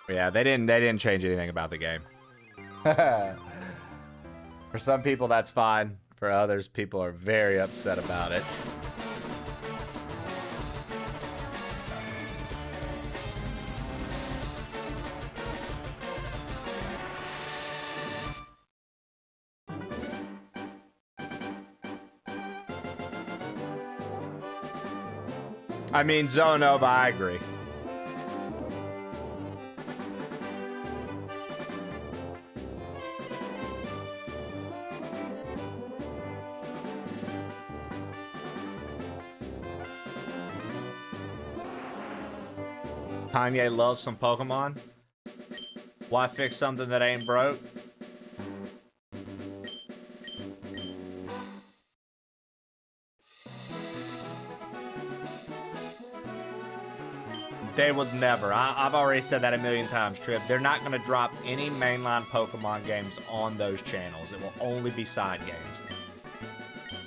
Yeah, they didn't change anything about the game. For some people, that's fine. For others, people are very upset about it. I mean, Zonova, I agree. Kanye loves some Pokemon. Why fix something that ain't broke? They would never. I've already said that a million times, Trip. They're not going to drop any mainline Pokemon games on those channels. It will only be side games.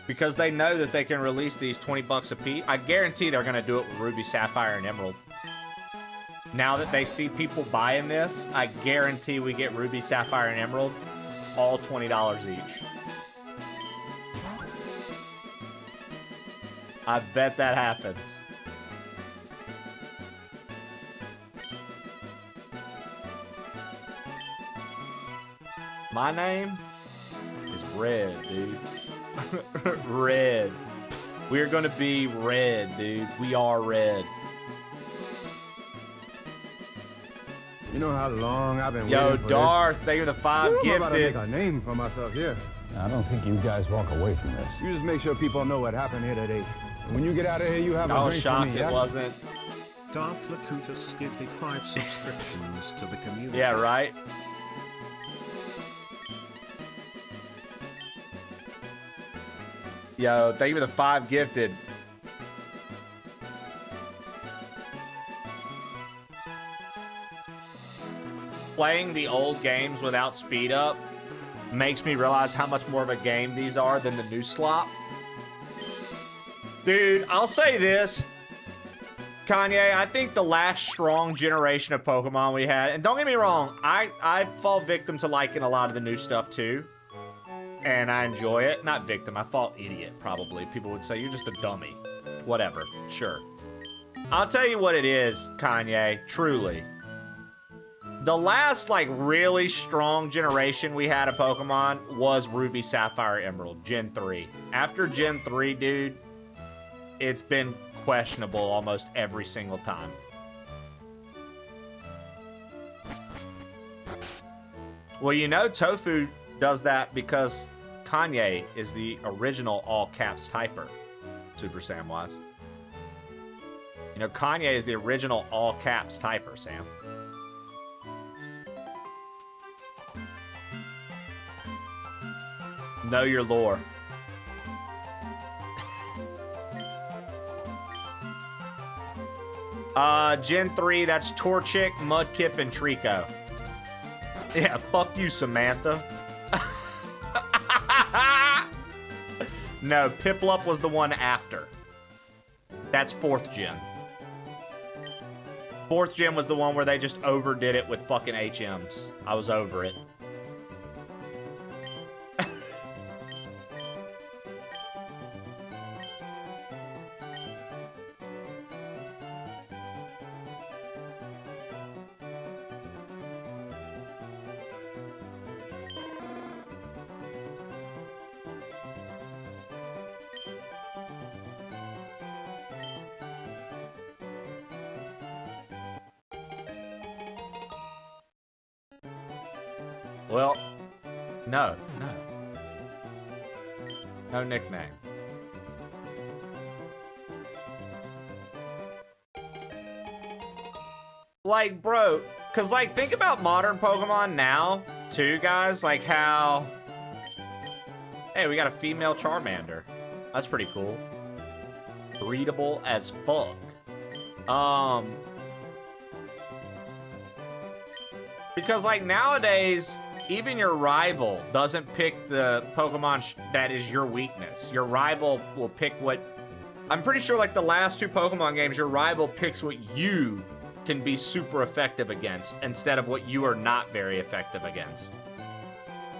Because they know that they can release these 20 bucks a piece. I guarantee they're going to do it with Ruby, Sapphire, and Emerald. Now that they see people buying this, I guarantee we get Ruby, Sapphire, and Emerald all $20 each. I bet that happens. My name is Red, dude. Red. We're gonna be red, dude. We are red. You know how long I've been Yo, waiting for Darth, thank you for the 5 this? I'm about to gifted. make a name for myself here. I don't think you guys walk away from this. You just make sure people know what happened here today. And when you get out of here, you have I a was drink shocked for me, it yeah? wasn't. Darth Lakutus gifted 5 subscriptions to the community. Yeah, right? Yo, thank you for the 5 gifted. Playing the old games without speed up makes me realize how much more of a game these are than the new slop. Dude, I'll say this. Kanye, I think the last strong generation of Pokemon we had, and don't get me wrong, I fall victim to liking a lot of the new stuff too. And I enjoy it. Not victim, I fall idiot, probably. People would say, you're just a dummy. Whatever, sure. I'll tell you what it is, Kanye, truly. The last, like, really strong generation we had of Pokemon was Ruby, Sapphire, Emerald, Gen 3. After Gen 3, dude, it's been questionable almost every single time. Well, you know, Tofu does that because Kanye is the original all-caps typer, Super Samwise. You know, Kanye is the original all-caps typer, Sam. Know your lore. Gen 3, that's Torchic, Mudkip, and Trico. Yeah, fuck you, Samantha. No, Piplup was the one after. That's 4th gen. 4th gen was the one where they just overdid it with fucking HMs. I was over it. Well, no. No nickname. Like, bro, because, like, think about modern Pokemon now, too, guys. Like, how... Hey, we got a female Charmander. That's pretty cool. Breedable as fuck. Because, like, nowadays, even your rival doesn't pick the Pokemon that is your weakness. Your rival will pick what... I'm pretty sure, like, the last 2 Pokemon games, your rival picks what you can be super effective against instead of what you are not very effective against.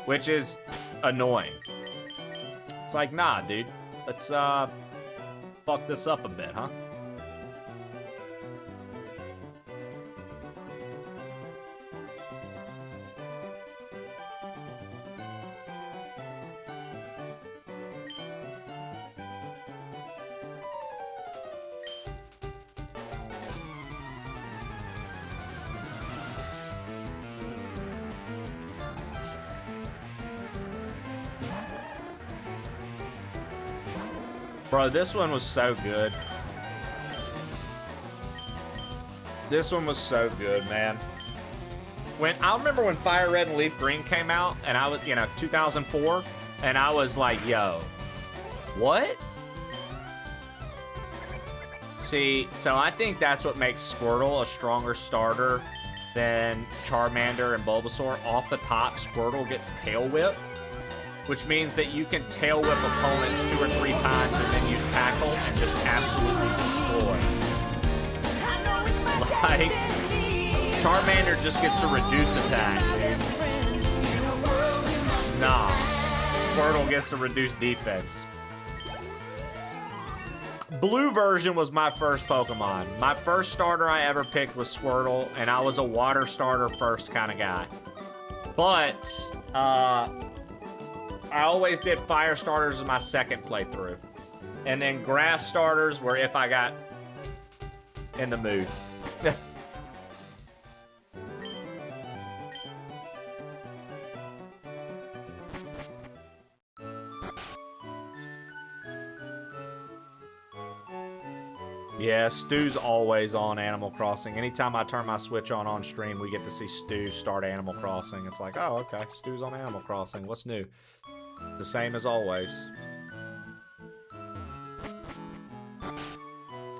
Which is annoying. It's like, nah, dude. Let's fuck this up a bit, huh? Bro, this one was so good. This one was so good, man. I remember when FireRed and Leaf Green came out, and I was, 2004, and I was like, yo, what? See, so I think that's what makes Squirtle a stronger starter than Charmander and Bulbasaur. Off the top, Squirtle gets Tail Whip, which means that you can tail whip opponents 2 or 3 times and then use tackle and just absolutely destroy. Like, Charmander just gets to reduce attack, dude. Nah, Squirtle gets to reduce defense. Blue version was my first Pokemon. My first starter I ever picked was Squirtle, and I was a water starter first kind of guy. But, I always did fire starters as my second playthrough. And then grass starters were if I got in the mood. Yeah, Stu's always on Animal Crossing. Anytime I turn my Switch on stream, we get to see Stu start Animal Crossing. It's like, oh, okay, Stu's on Animal Crossing. What's new? The same as always.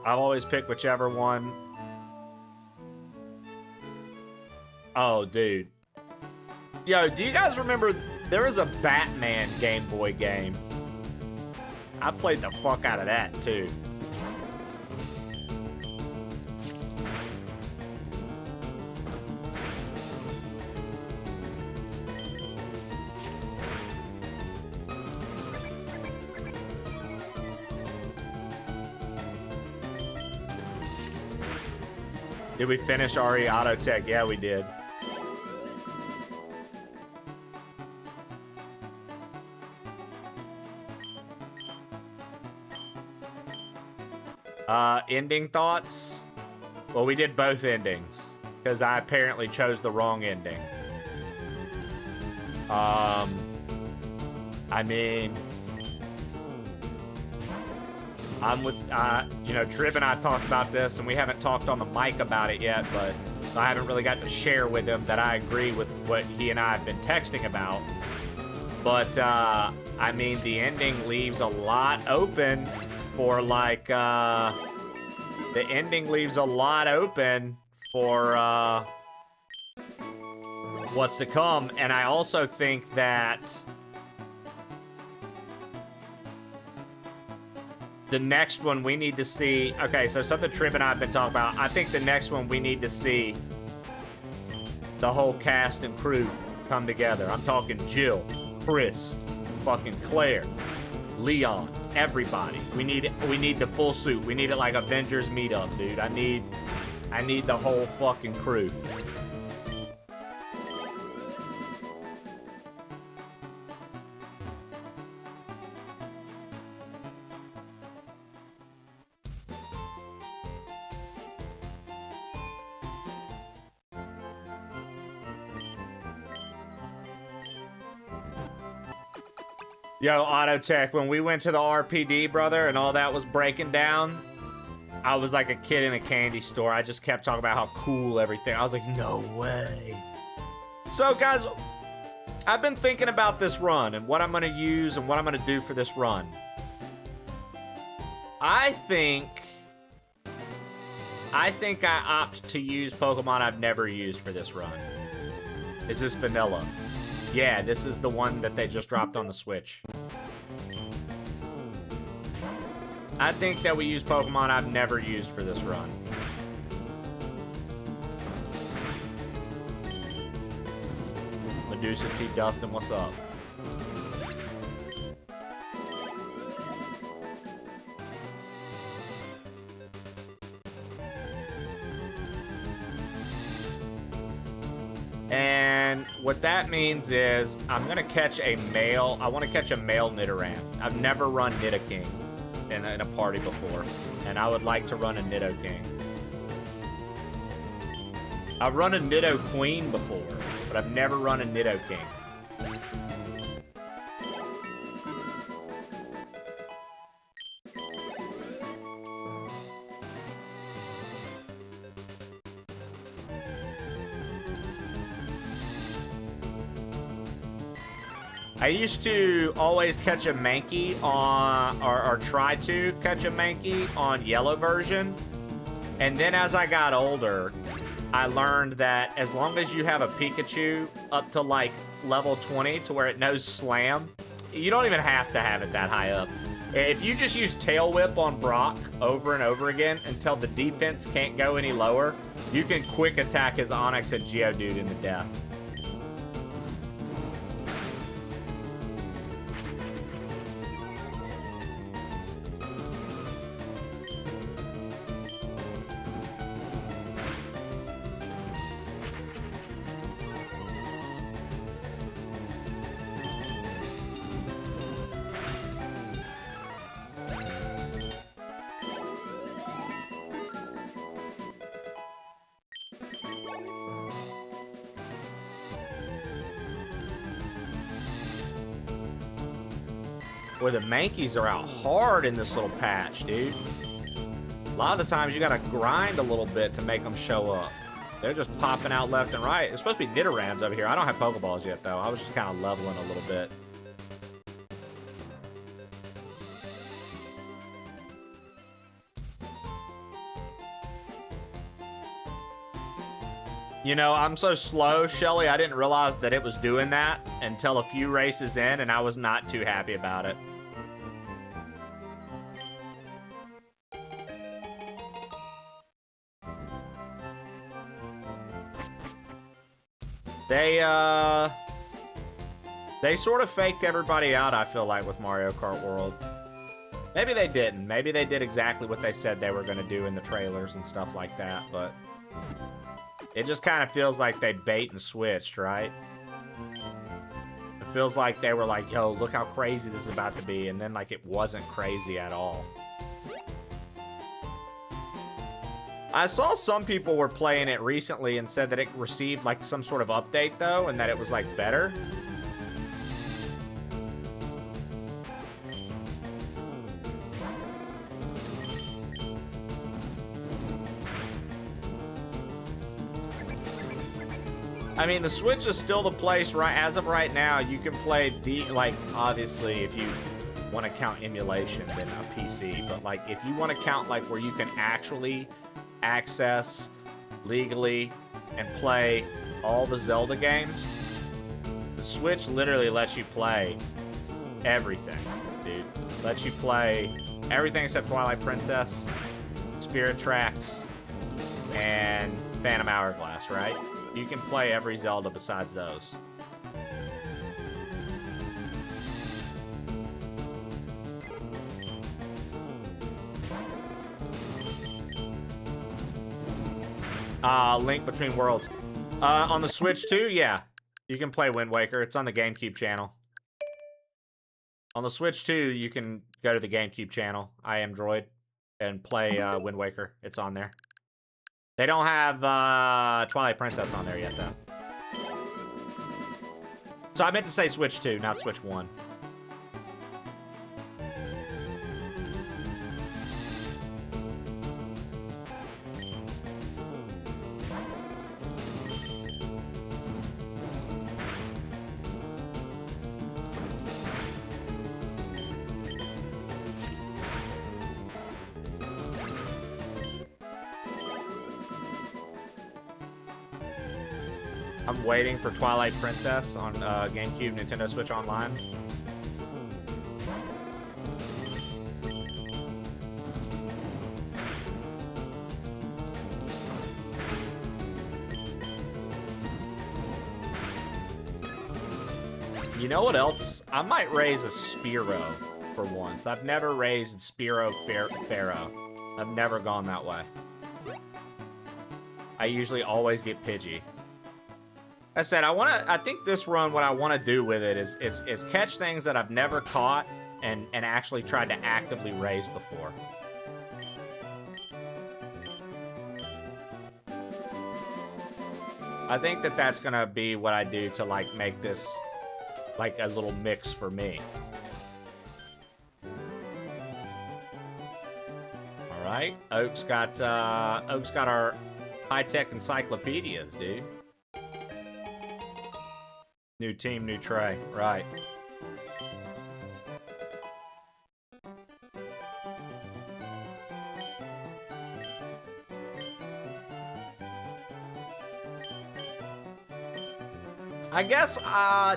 I've always picked whichever one. Oh, dude. Yo, do you guys remember there was a Batman Game Boy game? I played the fuck out of that, too. Did we finish RE Auto Tech? Yeah, we did. Ending thoughts? Well, we did both endings because I apparently chose the wrong ending. I mean, I'm with, Trib and I talked about this, and we haven't talked on the mic about it yet, but I haven't really got to share with him that I agree with what he and I have been texting about. But, I mean, the ending leaves a lot open for, like, the ending leaves a lot open for, what's to come. And I also think that the next one we need to see... Okay, so something Trip and I have been talking about. I think the next one we need to see the whole cast and crew come together. I'm talking Jill, Chris, fucking Claire, Leon, everybody. We need the full suit. We need it like Avengers meetup, dude. I need the whole fucking crew. Yo, Autotech, when we went to the RPD, brother, and all that was breaking down, I was like a kid in a candy store. I just kept talking about how cool everything. I was like, no way. So, guys, I've been thinking about this run and what I'm going to use and what I'm going to do for this run. I think I opt to use Pokemon I've never used for this run. Is this vanilla? Yeah, this is the one that they just dropped on the Switch. I think that we use Pokemon I've never used for this run. Medusa T. Dustin, what's up? And what that means is I'm gonna catch a male. I want to catch a male Nidoran. I've never run Nidoking in a party before, and I would like to run a Nidoking. I've run a Nidoqueen before, but I've never run a Nidoking. I used to always catch a Mankey on, or try to catch a Mankey on yellow version. And then as I got older, I learned that as long as you have a Pikachu up to like level 20 to where it knows Slam, you don't even have to have it that high up. If you just use Tail Whip on Brock over and over again until the defense can't go any lower, you can quick attack his Onix and Geodude into death. Boy, the Mankeys are out hard in this little patch, dude. A lot of the times you gotta grind a little bit to make them show up. They're just popping out left and right. It's supposed to be Nidorans over here. I don't have Pokeballs yet, though. I was just kind of leveling a little bit. You know, I'm so slow, Shelly, I didn't realize that it was doing that until a few races in, and I was not too happy about it. They sort of faked everybody out, I feel like, with Mario Kart World. Maybe they didn't. Maybe they did exactly what they said they were going to do in the trailers and stuff like that, but it just kind of feels like they bait and switched, right? It feels like they were like, yo, look how crazy this is about to be, and then like it wasn't crazy at all. I saw some people were playing it recently and said that it received like some sort of update though, and that it was like better. I mean, the Switch is still the place, right? As of right now, you can play the, like, obviously, if you want to count emulation, then a PC. But, like, if you want to count, like, where you can actually access legally and play all the Zelda games, the Switch literally lets you play everything, dude. Lets you play everything except Twilight Princess, Spirit Tracks, and Phantom Hourglass, right? You can play every Zelda besides those. Link Between Worlds. On the Switch too, yeah. You can play Wind Waker. It's on the GameCube channel. On the Switch too, you can go to the GameCube channel, I Am Droid, and play Wind Waker. It's on there. They don't have Twilight Princess on there yet, though. So I meant to say Switch 2, not Switch 1. I'm waiting for Twilight Princess on GameCube, Nintendo Switch Online. You know what else? I might raise a Spearow for once. I've never raised Spearow Pharaoh. I've never gone that way. I usually always get Pidgey. I said I think this run, what I want to do with it is catch things that I've never caught and actually tried to actively raise before. I think that that's gonna be what I do to like make this like a little mix for me. All right, Oak's got our high-tech encyclopedias, dude. New team, new tray, right? I guess,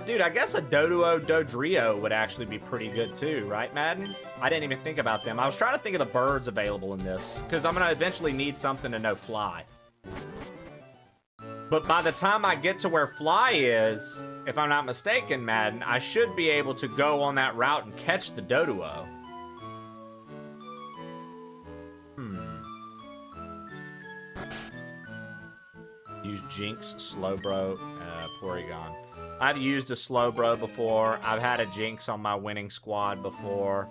dude, I guess a Doduo Dodrio would actually be pretty good too, right, Madden? I didn't even think about them. I was trying to think of the birds available in this, because I'm going to eventually need something to know fly. But by the time I get to where fly is, if I'm not mistaken, Madden, I should be able to go on that route and catch the Doduo. Use Jinx, Slowbro, Porygon. I've used a Slowbro before. I've had a Jinx on my winning squad before.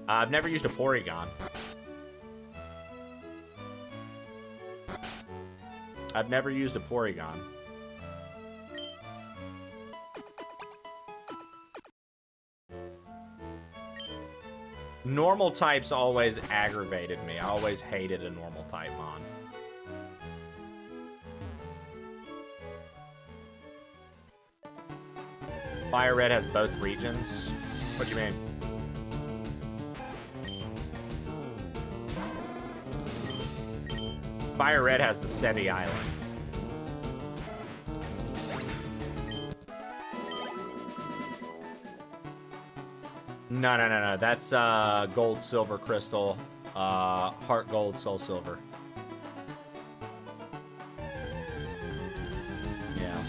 I've never used a Porygon. I've never used a Porygon. Normal types always aggravated me. I always hated a normal type mon. FireRed has both regions. What do you mean? FireRed has the SETI Islands. No. That's gold, silver, crystal, heart gold, soul silver. Yeah.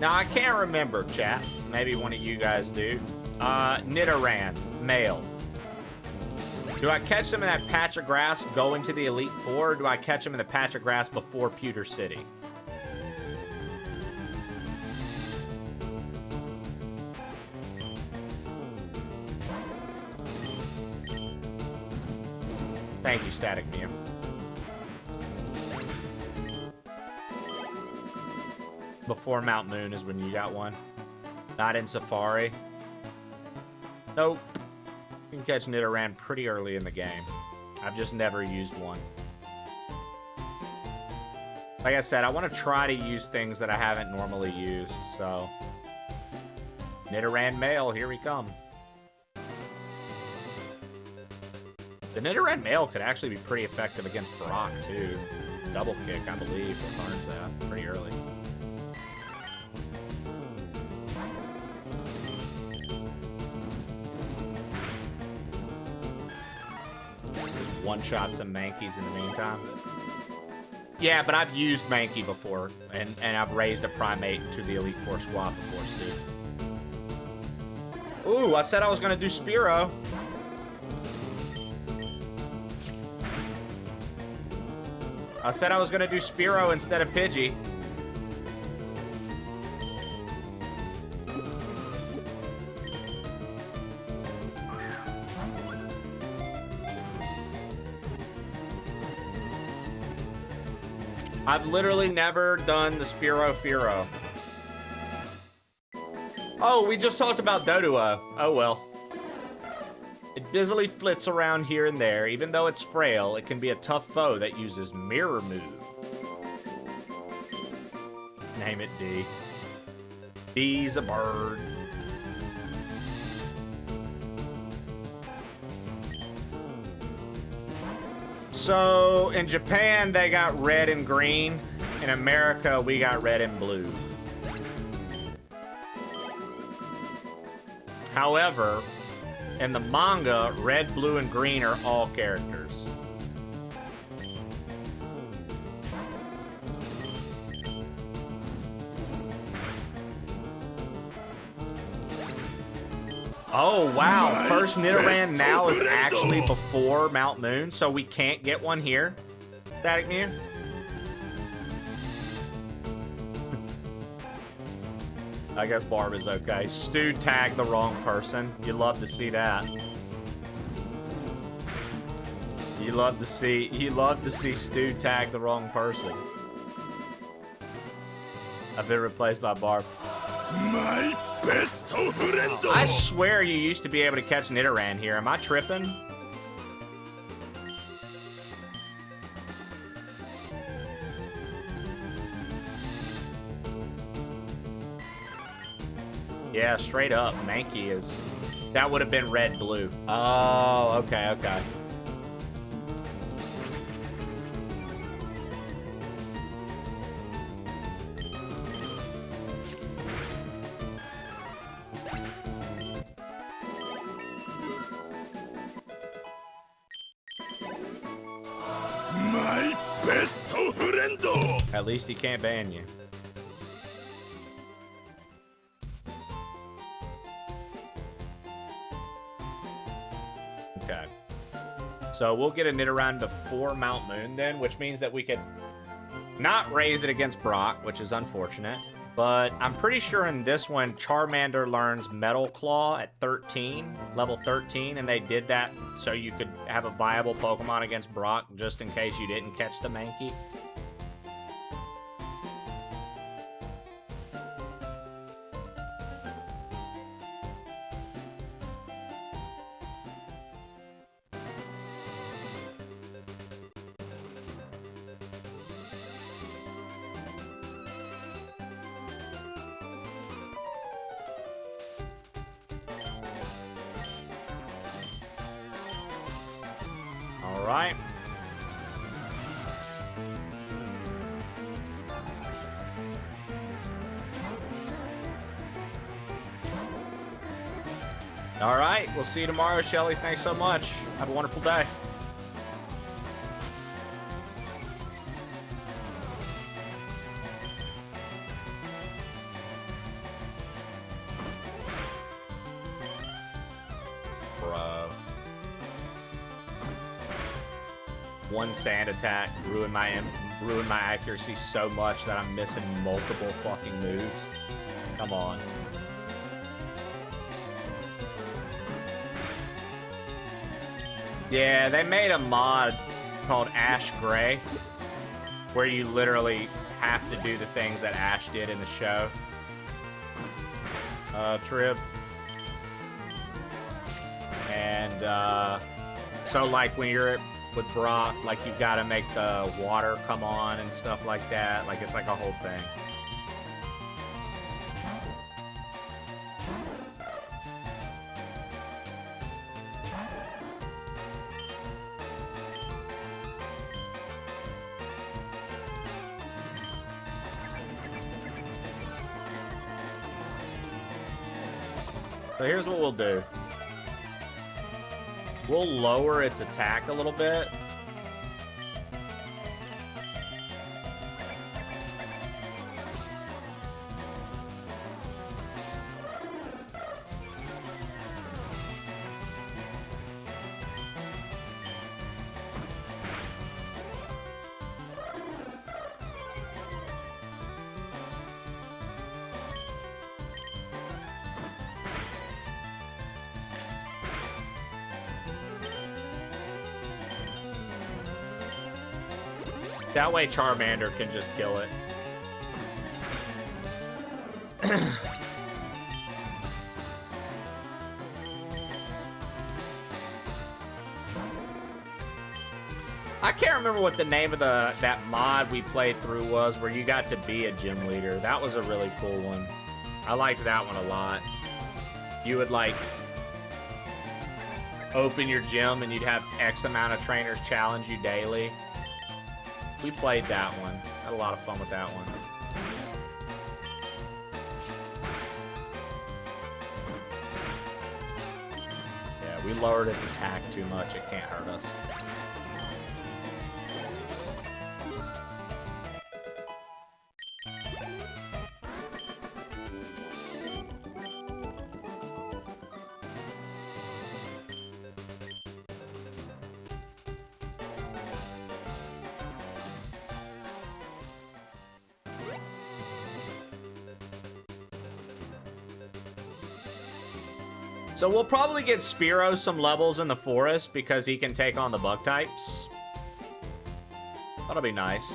Now I can't remember, chat. Maybe one of you guys do. Nidoran, male. Do I catch them in that patch of grass going to the Elite Four, or do I catch them in the patch of grass before Pewter City? Thank you, Static Mew. Before Mount Moon is when you got one. Not in Safari. Nope. You can catch Nidoran pretty early in the game. I've just never used one. Like I said, I want to try to use things that I haven't normally used, so... Nidoran male, here we come. The Nidoran male could actually be pretty effective against Brock, too. Double kick, I believe, it learns that pretty early. One-shot some Mankeys in the meantime. Yeah, but I've used Mankey before, and I've raised a Primate to the Elite Four squad before, Steve. Ooh, I said I was going to do Spearow. I said I was going to do Spearow instead of Pidgey. I've literally never done the Spearow Fearow. Oh, we just talked about Doduo. Oh well. It busily flits around here and there. Even though it's frail, it can be a tough foe that uses Mirror Move. Name it D. D's a bird. So, in Japan, they got red and green. In America, we got red and blue. However, in the manga, red, blue, and green are all characters. Oh, wow. First Nidoran now is actually before Mount Moon, so we can't get one here. Static Mew? I guess Barb is okay. Stu tagged the wrong person. You love to see that. You love to see Stu tag the wrong person. I've been replaced by Barb. My best friend. I swear you used to be able to catch Nidoran here. Am I tripping? Yeah, straight up. Mankey is... That would have been red-blue. Oh, okay, okay. My best friend. At least he can't ban you. Okay. So we'll get a Nidoran before Mount Moon then, which means that we could not raise it against Brock, which is unfortunate. But I'm pretty sure in this one, Charmander learns Metal Claw at 13, level 13, and they did that so you could have a viable Pokemon against Brock just in case you didn't catch the Mankey. All right. All right. We'll see you tomorrow, Shelly. Thanks so much. Have a wonderful day. Bro. One sand attack ruined my accuracy so much that I'm missing multiple fucking moves. Come on. Yeah, they made a mod called Ash Gray where you literally have to do the things that Ash did in the show. Trib. And so like when you're with Brock, like you've got to make the water come on and stuff like that. Like it's like a whole thing. So here's what we'll do. We'll lower its attack a little bit. That way Charmander can just kill it. I can't remember what the name of that mod we played through was where you got to be a gym leader. That was a really cool one. I liked that one a lot. You would like open your gym and you'd have X amount of trainers challenge you daily. We played that one. Had a lot of fun with that one. Yeah, we lowered its attack too much. It can't hurt us. So we'll probably get Spearow some levels in the forest because he can take on the bug types. That'll be nice.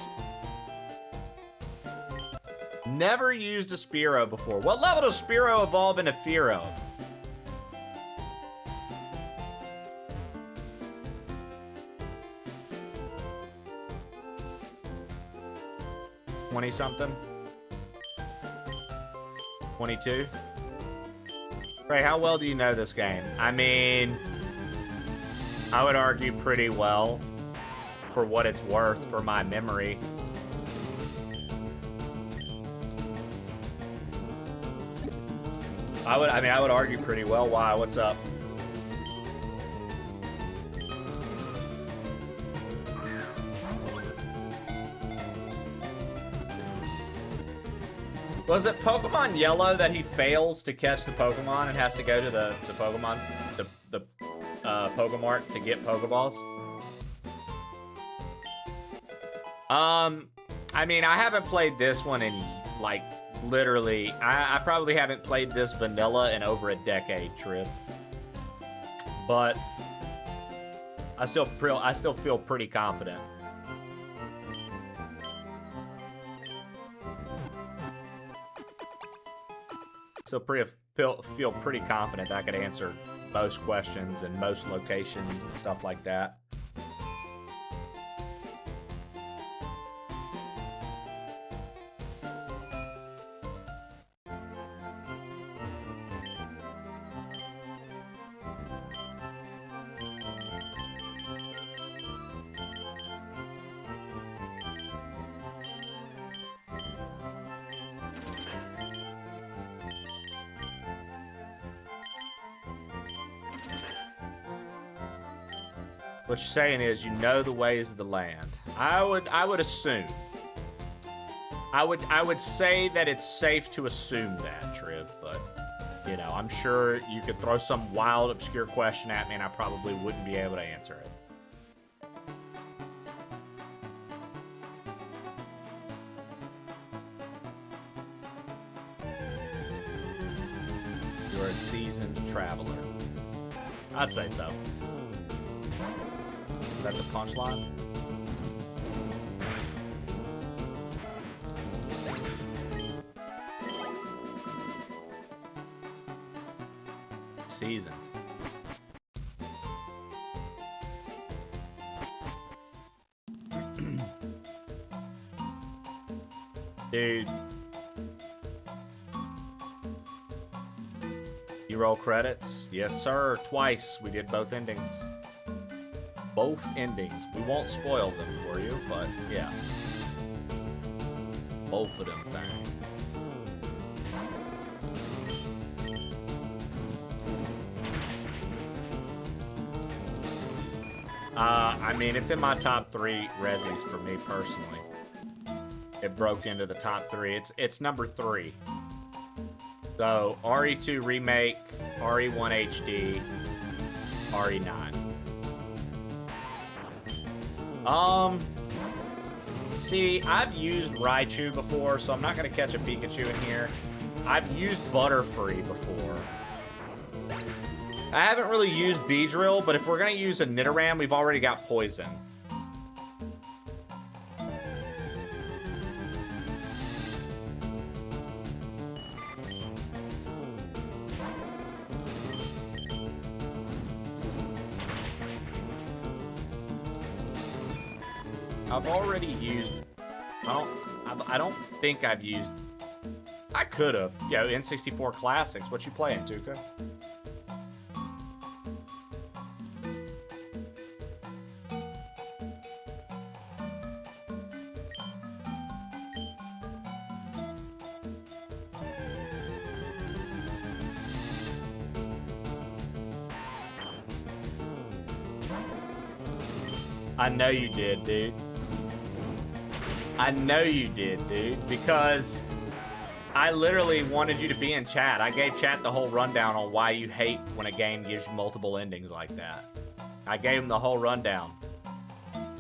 Never used a Spearow before. What level does Spearow evolve into Fearow? $20-something? 22? Ray, how well do you know this game? I mean, I would argue pretty well for what it's worth for my memory. I would argue pretty well. Why? What's up? Was it Pokemon Yellow that he fails to catch the Pokemon and has to go to the Pokemart to get Pokeballs? I mean, I haven't played this one in, like, literally, I probably haven't played this vanilla in over a decade, Trip. But I still feel pretty confident. Still feel pretty confident that I could answer most questions and most locations and stuff like that. What you're saying is you know the ways of the land. I would assume. I would say that it's safe to assume that, Trib, but you know, I'm sure you could throw some wild, obscure question at me and I probably wouldn't be able to answer it. You're a seasoned traveler. I'd say so. Is that the punchline? Seasoned. Dude. You roll credits? Yes, sir. Twice. We did both endings. Both endings. We won't spoil them for you, but yes. Both of them things. I mean, it's in my top 3 resis for me personally. It broke into the top 3. It's number 3. So, RE2 Remake, RE1 HD, RE9. See, I've used Raichu before, so I'm not going to catch a Pikachu in here. I've used Butterfree before. I haven't really used Beedrill, but if we're going to use a Nidoran, we've already got Poison. I've already used... I don't think I've used... I could have. Yo, N64 Classics. What you playing, Tuka? I know you did, dude. I know you did, dude, because I literally wanted you to be in chat. I gave chat the whole rundown on why you hate when a game gives you multiple endings like that. I gave them the whole rundown.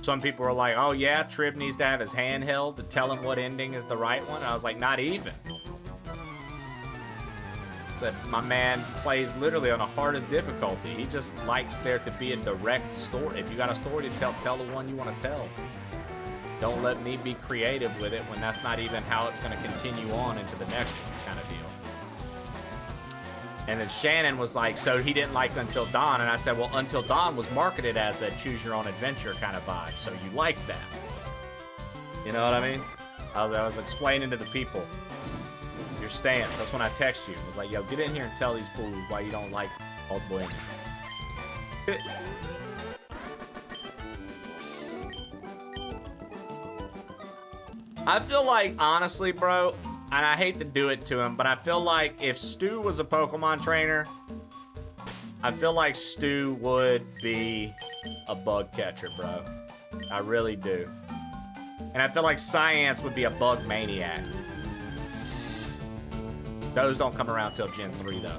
Some people were like, oh yeah, Trib needs to have his hand held to tell him what ending is the right one. And I was like, not even. that my man plays literally on the hardest difficulty. He just likes there to be a direct story. If you got a story to tell the one you want to tell. Don't let me be creative with it when that's not even how it's going to continue on into the next one kind of deal. And then Shannon was like, so he didn't like Until Dawn. And I said, well, Until Dawn was marketed as a choose your own adventure kind of vibe. So you like that. You know what I mean? I was explaining to the people your stance. That's when I text you. I was like, yo, get in here and tell these fools why you don't like Old Boy. I feel like, honestly, bro, and I hate to do it to him, but I feel like if Stu was a Pokemon trainer, I feel like Stu would be a bug catcher, bro. I really do. And I feel like Science would be a bug maniac. Those don't come around till Gen 3, though.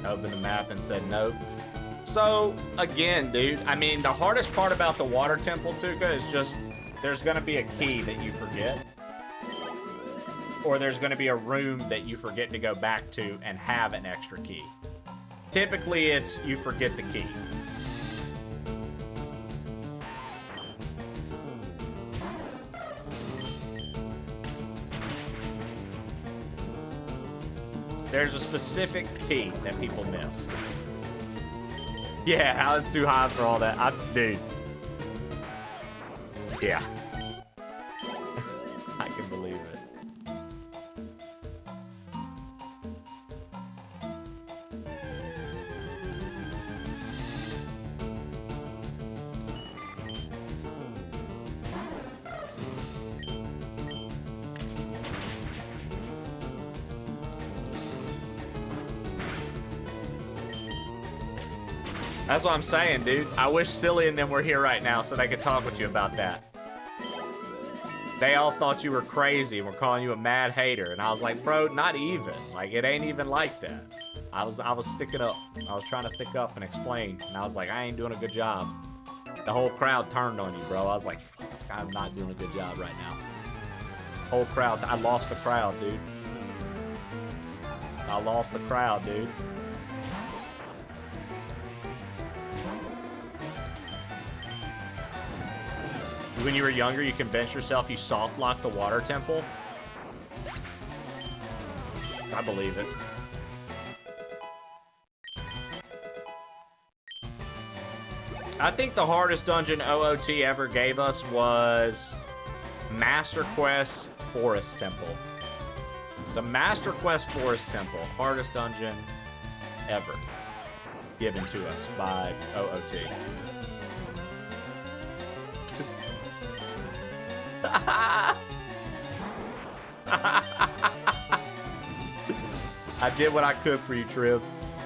Opened the map and said nope. So, again, dude, I mean, the hardest part about the water temple, Tuka, is just there's going to be a key that you forget. Or there's going to be a room that you forget to go back to and have an extra key. Typically, it's you forget the key. There's a specific key that people miss. Yeah, I was too high for all that. Dude. Yeah. I can believe it. That's what I'm saying, dude. I wish Silly and them were here right now so they could talk with you about that. They all thought you were crazy and were calling you a mad hater. And I was like, bro, not even. Like, it ain't even like that. I was sticking up. I was trying to stick up and explain. And I was like, I ain't doing a good job. The whole crowd turned on you, bro. I was like, fuck, I'm not doing a good job right now. Whole crowd. I lost the crowd, dude. I lost the crowd, dude. When you were younger, you convinced yourself you soft locked the water temple. I believe it. I think the hardest dungeon OOT ever gave us was Master Quest Forest Temple. The Master Quest Forest Temple, hardest dungeon ever given to us by OOT. I did what I could for you, Trib.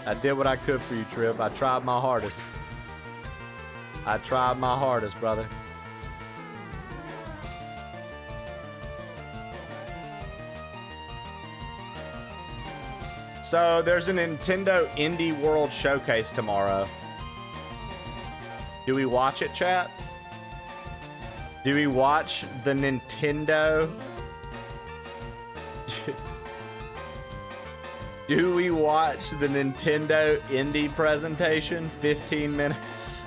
I did what I could for you, Trib. I tried my hardest. I tried my hardest, brother. So there's a Nintendo Indie World Showcase tomorrow. Do we watch it, chat? Do we watch the Nintendo? Do we watch the Nintendo Indie presentation? 15 minutes.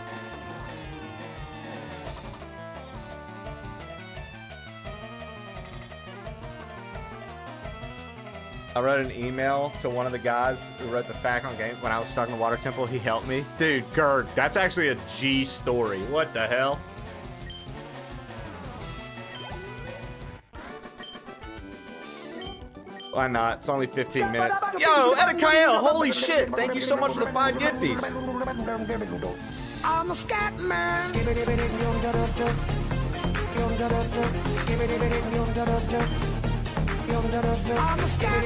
I wrote an email to one of the guys who wrote the fact on game when I was stuck in the water temple. He helped me. Dude, Gerd, that's actually a G story. What the hell? Why not? It's only 15 minutes. Yo, Edakael, holy shit. Thank you so much for the 5 gifties. I'm a scat man. I'm a scat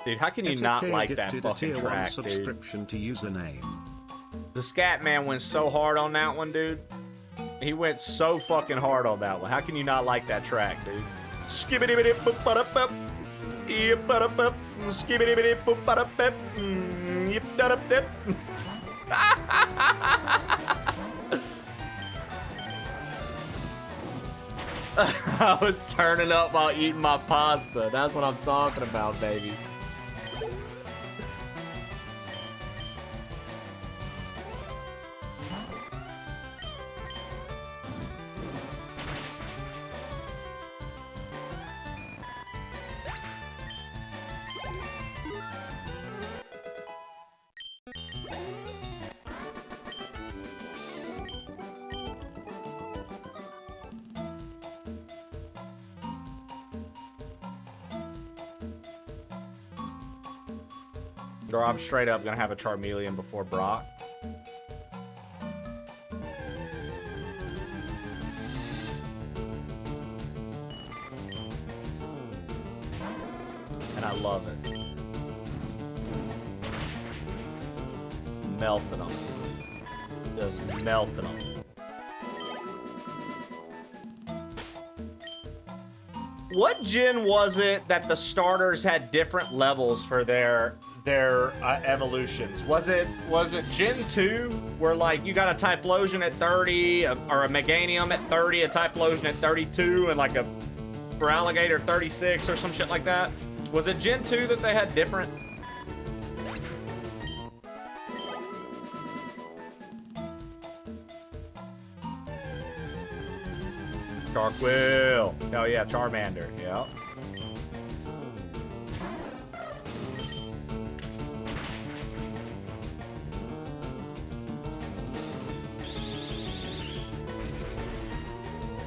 Dude, how can you not like that fucking track, dude? Subscription to username. The Scat Man went so hard on that one, dude. He went so fucking hard on that one. How can you not like that track, dude? Skibbity-bitty-boop-ba-da-bop. Yip-ba-da-bop. Skibbity-bitty-boop-ba-da-bop. Yip-da-da-bop. I was turning up while eating my pasta. That's what I'm talking about, baby. Or I'm straight up gonna have a Charmeleon before Brock. And I love it. Melting them. Just melting them. What gen was it that the starters had different levels for their evolutions? Was it Gen 2 where like you got a Typhlosion at 30 or a Meganium at 30, a Typhlosion at 32, and like a Feraligatr 36 or some shit like that? Was it Gen 2 that they had different? Charquill. Hell yeah, Charmander. Yep.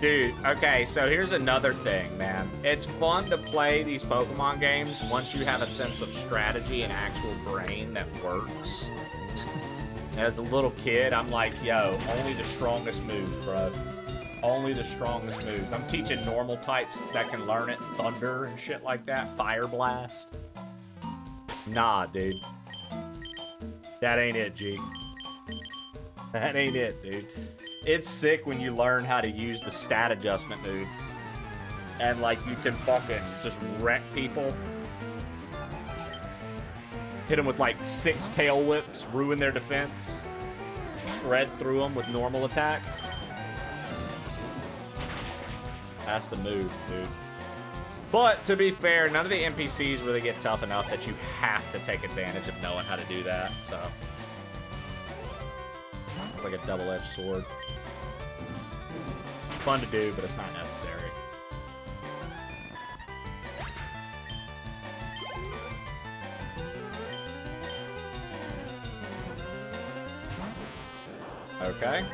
Dude, okay, so here's another thing, man. It's fun to play these Pokemon games once you have a sense of strategy and actual brain that works. As a little kid, I'm like, yo, only the strongest moves, bro. Only the strongest moves. I'm teaching normal types that can learn it. Thunder and shit like that. Fire Blast. Nah, dude. That ain't it, G. That ain't it, dude. It's sick when you learn how to use the stat adjustment moves. And, like, you can fucking just wreck people. Hit them with, like, 6 tail whips. Ruin their defense. Shred through them with normal attacks. That's the move, dude. But, to be fair, none of the NPCs really get tough enough that you have to take advantage of knowing how to do that, so. Like a double-edged sword. Fun to do, but it's not necessary. Okay.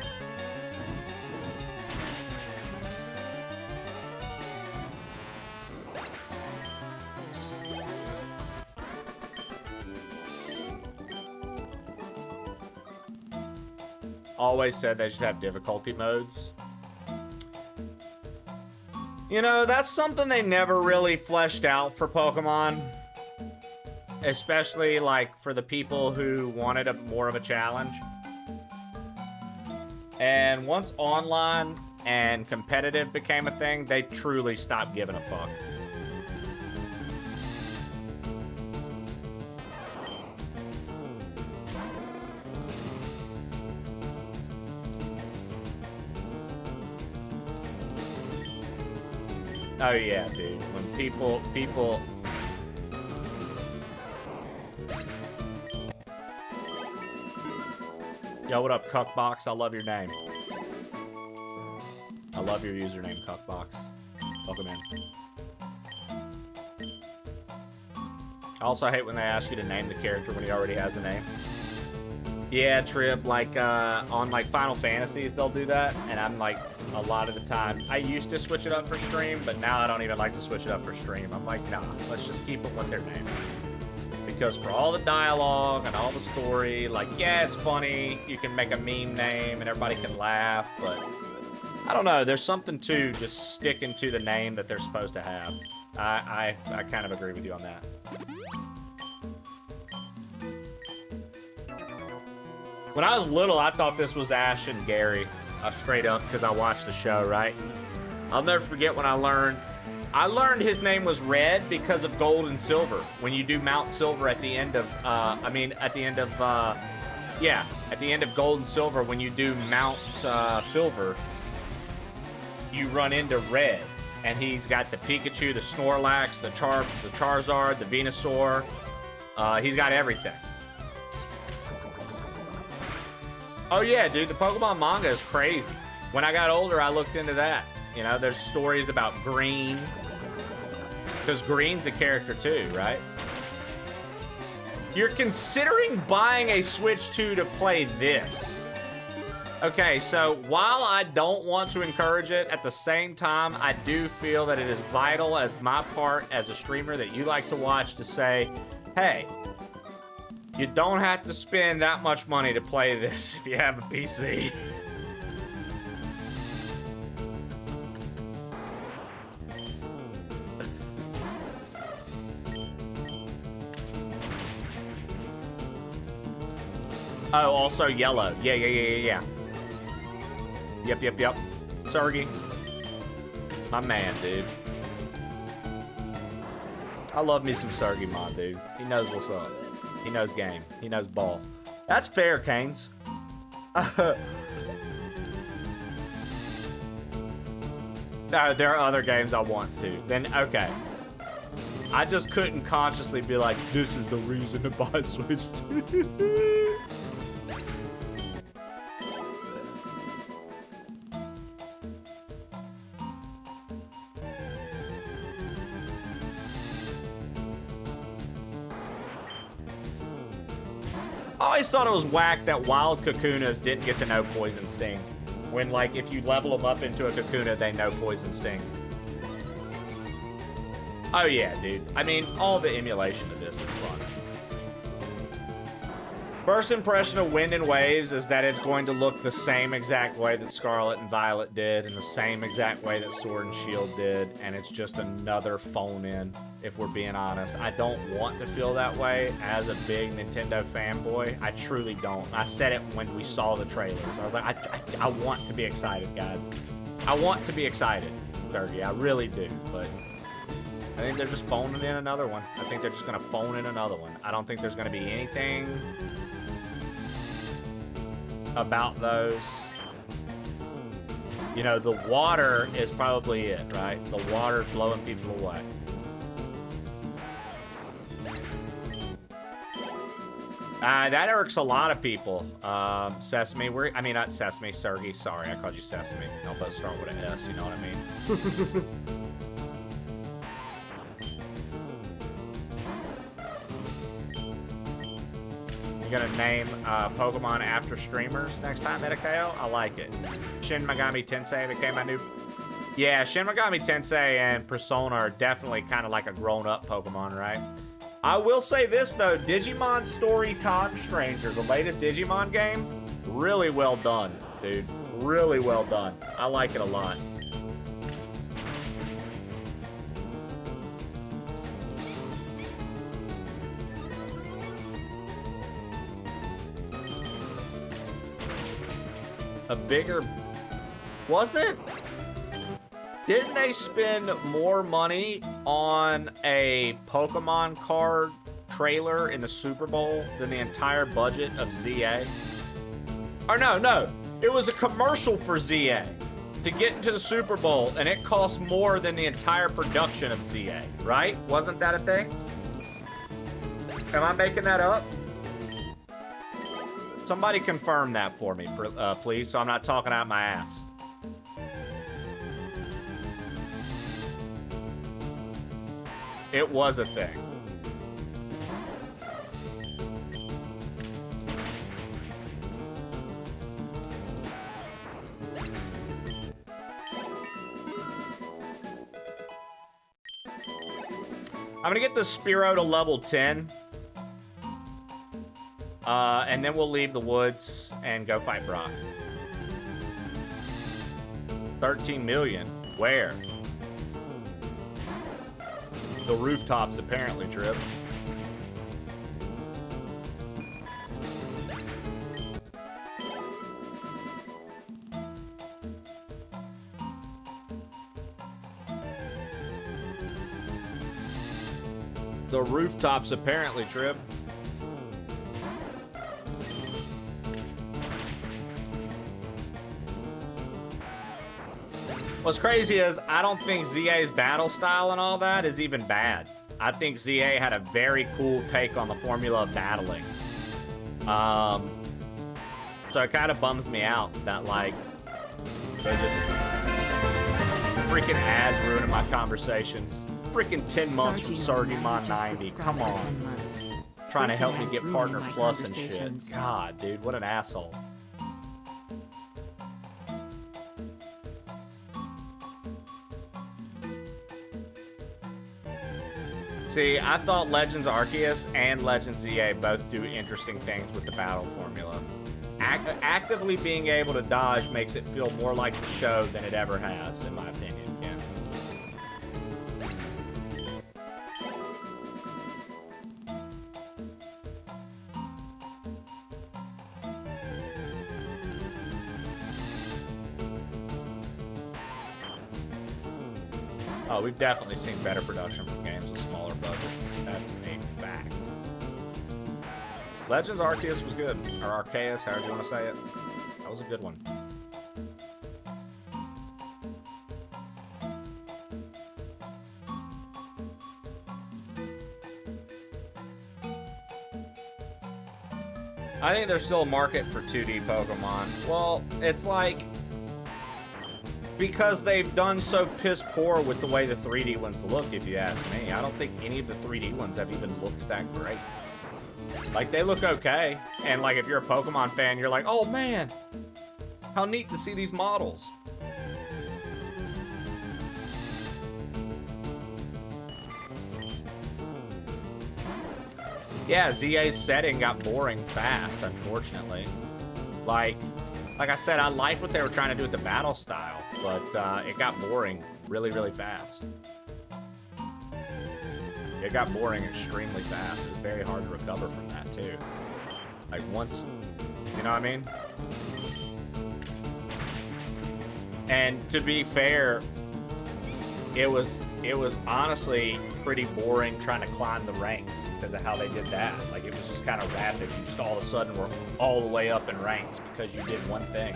Always said they should have difficulty modes. You know, that's something they never really fleshed out for Pokemon. Especially, like, for the people who wanted more of a challenge. And once online and competitive became a thing, they truly stopped giving a fuck. Oh yeah, dude. When people... Yo, what up, Cuckbox? I love your name. I love your username, Cuckbox. Welcome in. I also hate when they ask you to name the character when he already has a name. Yeah, Trip, like, on, like, Final Fantasies, they'll do that, and I'm, like, a lot of the time, I used to switch it up for stream, but now I don't even like to switch it up for stream. I'm like, nah, let's just keep it with their name. Because for all the dialogue and all the story, like, yeah, it's funny, you can make a meme name and everybody can laugh, but I don't know, there's something to just sticking to the name that they're supposed to have. I kind of agree with you on that. When I was little, I thought this was Ash and Gary, straight up, because I watched the show, right? I'll never forget when I learned his name was Red because of gold and silver. When you do Mount Silver at the end of, at the end of gold and silver, when you do Mount Silver, you run into Red. And he's got the Pikachu, the Snorlax, the Charizard, the Venusaur. He's got everything. Oh yeah, dude, the Pokemon manga is crazy. When I got older, I looked into that. You know, there's stories about Green. Because Green's a character too, right? You're considering buying a Switch 2 to play this. Okay, so while I don't want to encourage it, at the same time, I do feel that it is vital as my part as a streamer that you like to watch to say, hey, you don't have to spend that much money to play this if you have a PC. Oh, also yellow. Yeah. Yep. Sergey. My man, dude. I love me some Sergey mod, dude. He knows what's up. He knows game. He knows ball. That's fair, Canes. No, there are other games I want to. Then, okay. I just couldn't consciously be like, this is the reason to buy Switch 2. I always thought it was whack that wild Kakunas didn't get to know Poison Sting. When, like, if you level them up into a Kakuna, they know Poison Sting. Oh, yeah, dude. I mean, all the emulation of this is fun. First impression of Wind and Waves is that it's going to look the same exact way that Scarlet and Violet did, and the same exact way that Sword and Shield did, and it's just another phone-in, if we're being honest. I don't want to feel that way as a big Nintendo fanboy. I truly don't. I said it when we saw the trailers. I was like, I want to be excited, guys. I want to be excited, Fergie. I really do, but I think they're just phoning in another one. I think they're just going to phone in another one. I don't think there's going to be anything about those. You know, the water is probably it, right? The water's blowing people away. That irks a lot of people. Sesame, I mean, not Sesame, Sergey, sorry, I called you Sesame. They'll both start with an S, you know what I mean? You're gonna name Pokemon after streamers next time, Medicale? I like it. Shin Megami Tensei became my new... Yeah, Shin Megami Tensei and Persona are definitely kind of like a grown-up Pokemon, right? I will say this, though. Digimon Story Time Stranger, the latest Digimon game, really well done, dude. Really well done. I like it a lot. A bigger... Was it? Didn't they spend more money on a Pokemon card trailer in the Super Bowl than the entire budget of ZA? Or no. It was a commercial for ZA to get into the Super Bowl, and it cost more than the entire production of ZA, right? Wasn't that a thing? Am I making that up? Somebody confirm that for me, please, so I'm not talking out my ass. It was a thing. I'm gonna get the Spearow to level 10. And then we'll leave the woods and go fight Brock. 13 million. Where? The rooftops, apparently, Trip. The rooftops apparently, Trib. What's crazy is I don't think ZA's battle style and all that is even bad. I think ZA had a very cool take on the formula of battling. So it kind of bums me out that, like, they're just freaking ads ruining my conversations. Freaking 10 months from Sargimon 90. Come on. Trying to help me get Partner Plus and shit. God, dude, what an asshole. See, I thought Legends Arceus and Legends ZA both do interesting things with the battle formula. Actively being able to dodge makes it feel more like the show than it ever has, in my opinion. Yeah. Oh, we've definitely seen better production from games with smaller budgets. That's a fact. Legends Arceus was good. Or Arceus, however you want to say it. That was a good one. I think there's still a market for 2D Pokemon. Well, it's like, because they've done so piss poor with the way the 3D ones look, if you ask me. I don't think any of the 3D ones have even looked that great. Like, they look okay. And, like, if you're a Pokemon fan, you're like, oh, man, how neat to see these models. Yeah, ZA's setting got boring fast, unfortunately. Like I said, I liked what they were trying to do with the battle style, but it got boring really, really fast. It got boring extremely fast. It was very hard to recover from that, too. Like, once, you know what I mean? And to be fair, it was honestly pretty boring trying to climb the ranks because of how they did that. Like, it was just kind of rapid. You just all of a sudden were all the way up in ranks because you did one thing.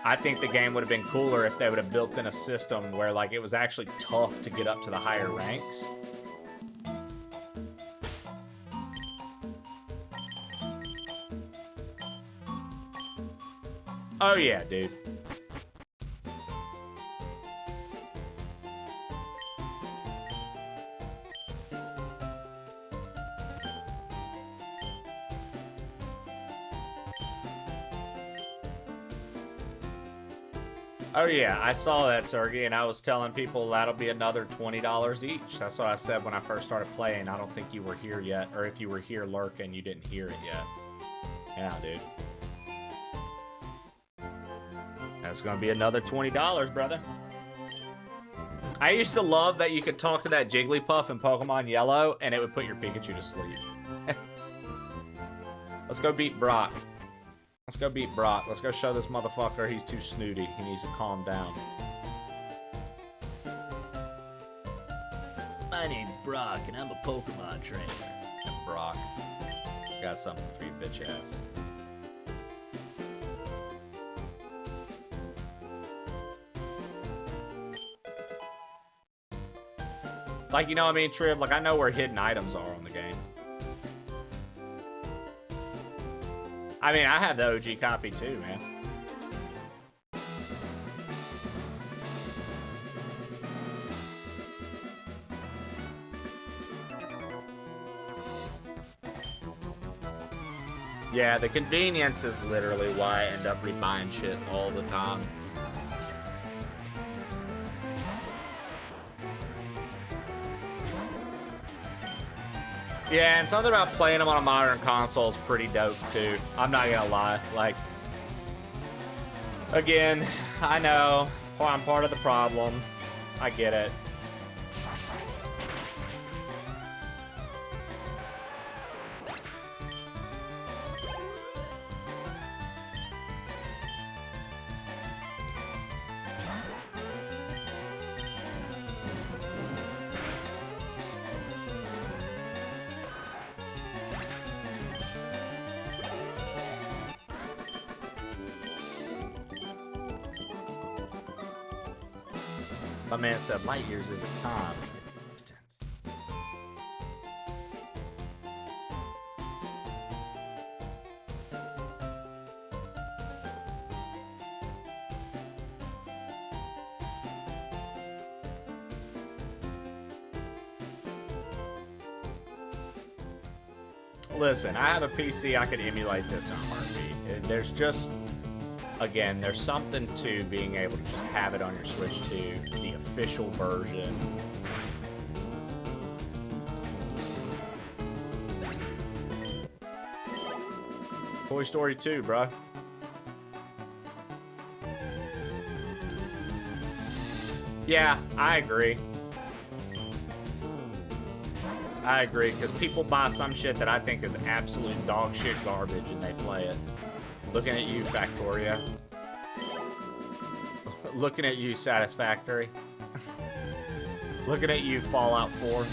I think the game would have been cooler if they would have built in a system where, like, it was actually tough to get up to the higher ranks. Oh yeah, dude. Oh yeah, I saw that, Sergey, and I was telling people that'll be another $20 each. That's what I said when I first started playing. I don't think you were here yet, or if you were here lurking, you didn't hear it yet. Yeah, dude. That's gonna be another $20, brother. I used to love that you could talk to that Jigglypuff in Pokemon Yellow, and it would put your Pikachu to sleep. Let's go beat Brock. Let's go beat Brock. Let's go show this motherfucker he's too snooty. He needs to calm down. My name's Brock, and I'm a Pokemon trainer. And Brock, got something for you, bitch ass. Like, you know what I mean, Trib? Like, I know where hidden items are on the game. I mean, I have the OG copy too, man. Yeah, the convenience is literally why I end up rebuying shit all the time. Yeah, and something about playing them on a modern console is pretty dope, too. I'm not gonna lie. Like, again, I know I'm part of the problem. I get it. My man said light years isn't time, it's distance. Listen, I have a PC, I could emulate this in a heartbeat. There's just, again, there's something to being able to just have it on your Switch 2, the official version. Toy Story 2, bro. Yeah, I agree. I agree, because people buy some shit that I think is absolute dog shit garbage and they play it. Looking at you, Factoria. Looking at you, Satisfactory. Looking at you, Fallout 4.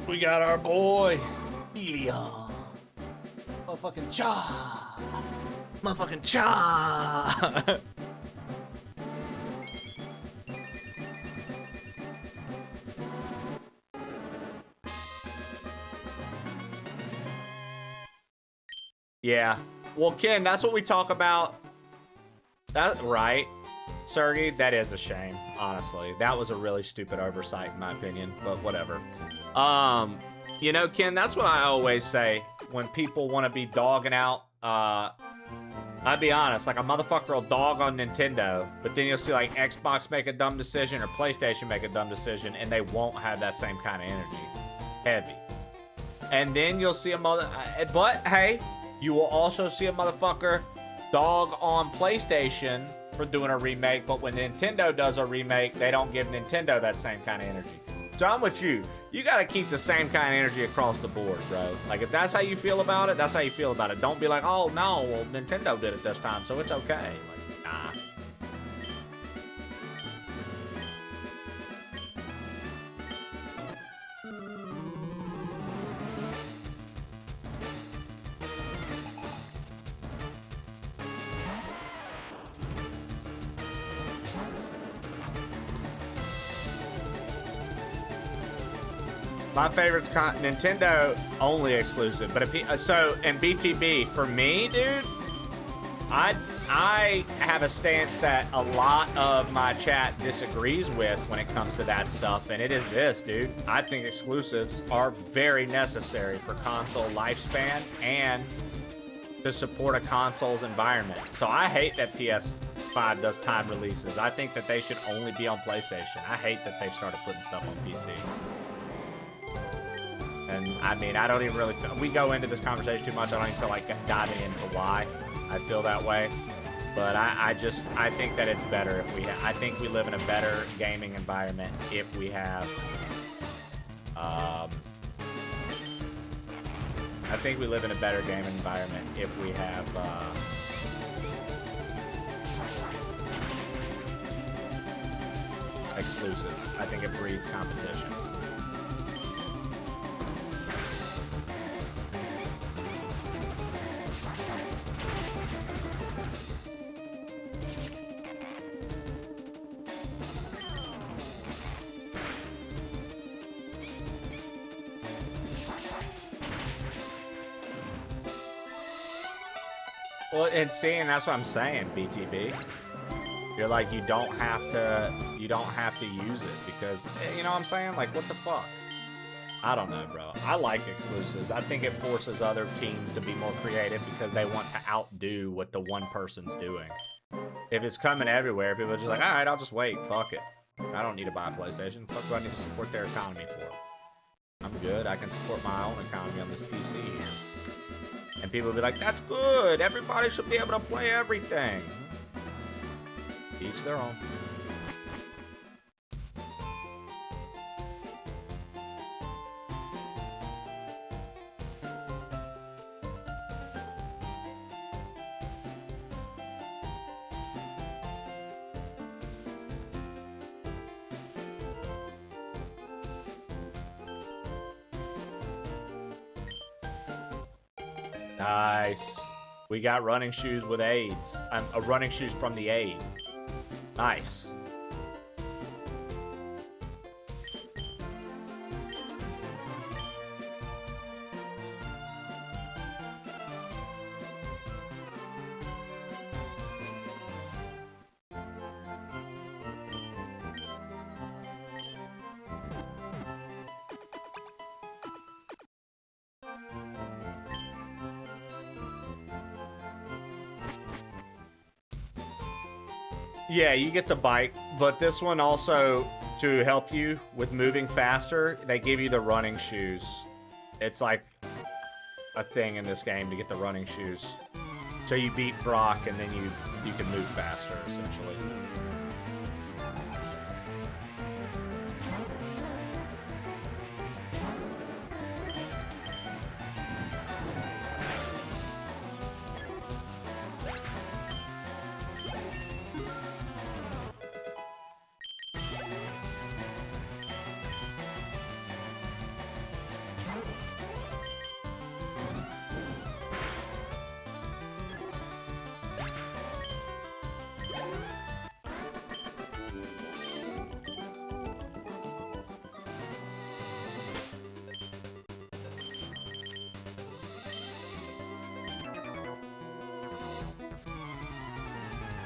We got our boy, Helion. Motherfucking Cha. Motherfucking Cha. Yeah. Well, Ken, that's what we talk about. That right, Sergey? That is a shame, honestly. That was a really stupid oversight, in my opinion, but whatever. You know, Ken, that's what I always say when people want to be dogging out. I'd be honest, like a motherfucker will dog on Nintendo, but then you'll see like Xbox make a dumb decision or PlayStation make a dumb decision, and they won't have that same kind of energy. Heavy. And then you'll see a but hey, you will also see a motherfucker dog on PlayStation for doing a remake, but when Nintendo does a remake, they don't give Nintendo that same kind of energy. So I'm with you. You gotta keep the same kind of energy across the board, bro. Like, if that's how you feel about it, that's how you feel about it. Don't be like, oh, no, well, Nintendo did it this time, so it's okay. Like, nah. My favorite's Nintendo only exclusive, but if so, and BTB for me, dude, I have a stance that a lot of my chat disagrees with when it comes to that stuff, and it is this, dude. I think exclusives are very necessary for console lifespan and to support a console's environment. So I hate that PS5 does time releases. I think that they should only be on PlayStation. I hate that they've started putting stuff on PC. And I mean, I don't even really feel, we go into this conversation too much. I don't even feel like diving into why I feel that way. But I think that it's better if I think we live in a better gaming environment if we have, I think we live in a better gaming environment if we have, exclusives. I think it breeds competition. Well, and seeing, that's what I'm saying, BTB. You're like, you don't have to use it because, you know what I'm saying? Like, what the fuck? I don't know, bro. I like exclusives. I think it forces other teams to be more creative because they want to outdo what the one person's doing. If it's coming everywhere, people are just like, all right, I'll just wait. Fuck it. I don't need to buy a PlayStation. Fuck do I need to support their economy for? I'm good. I can support my own economy on this PC here. And people will be like, that's good. Everybody should be able to play everything. Each their own. Nice. We got running shoes with aids. Running shoes from the aid. Nice. Yeah, you get the bike, but this one also, to help you with moving faster, they give you the running shoes. It's like a thing in this game to get the running shoes. So you beat Brock and then you can move faster, essentially.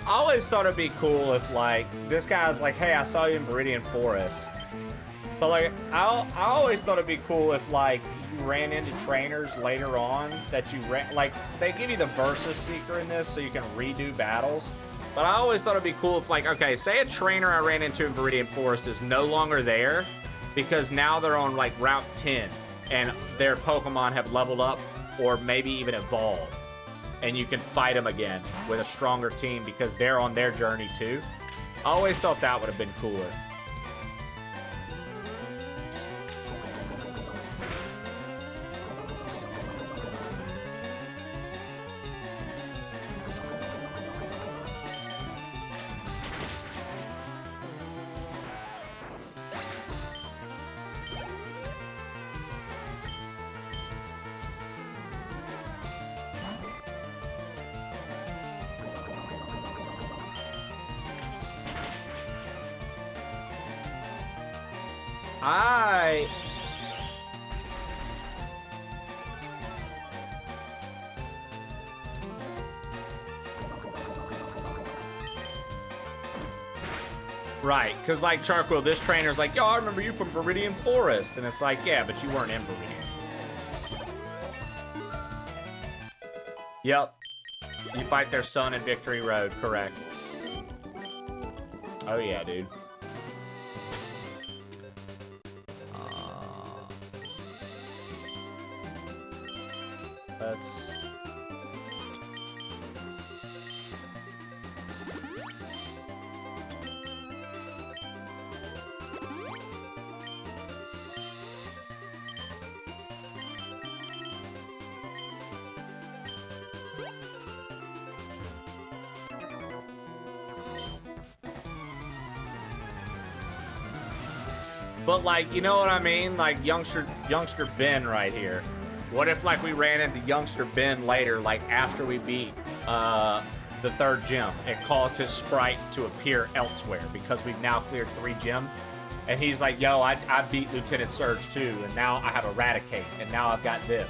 I always thought it'd be cool if, like, this guy's like, hey, I saw you in Viridian Forest. But, like, I always thought it'd be cool if, like, you ran into trainers later on that you ran, like, they give you the Versus Seeker in this so you can redo battles. But I always thought it'd be cool if, like, okay, say a trainer I ran into in Viridian Forest is no longer there because now they're on, like, Route 10 and their Pokemon have leveled up or maybe even evolved. And you can fight them again with a stronger team because they're on their journey too. I always thought that would have been cooler. Right, because like Charcoal, this trainer's like, yo, I remember you from Viridian Forest. And it's like, yeah, but you weren't in Viridian. Yep. You fight their son in Victory Road, correct. Oh yeah, dude. Let's... But like, you know what I mean? Like youngster Ben right here. What if like we ran into youngster Ben later, like after we beat the third gym? It caused his sprite to appear elsewhere because we've now cleared 3 gyms. And he's like, yo, I beat Lieutenant Surge too, and now I have Eradicate, and now I've got this.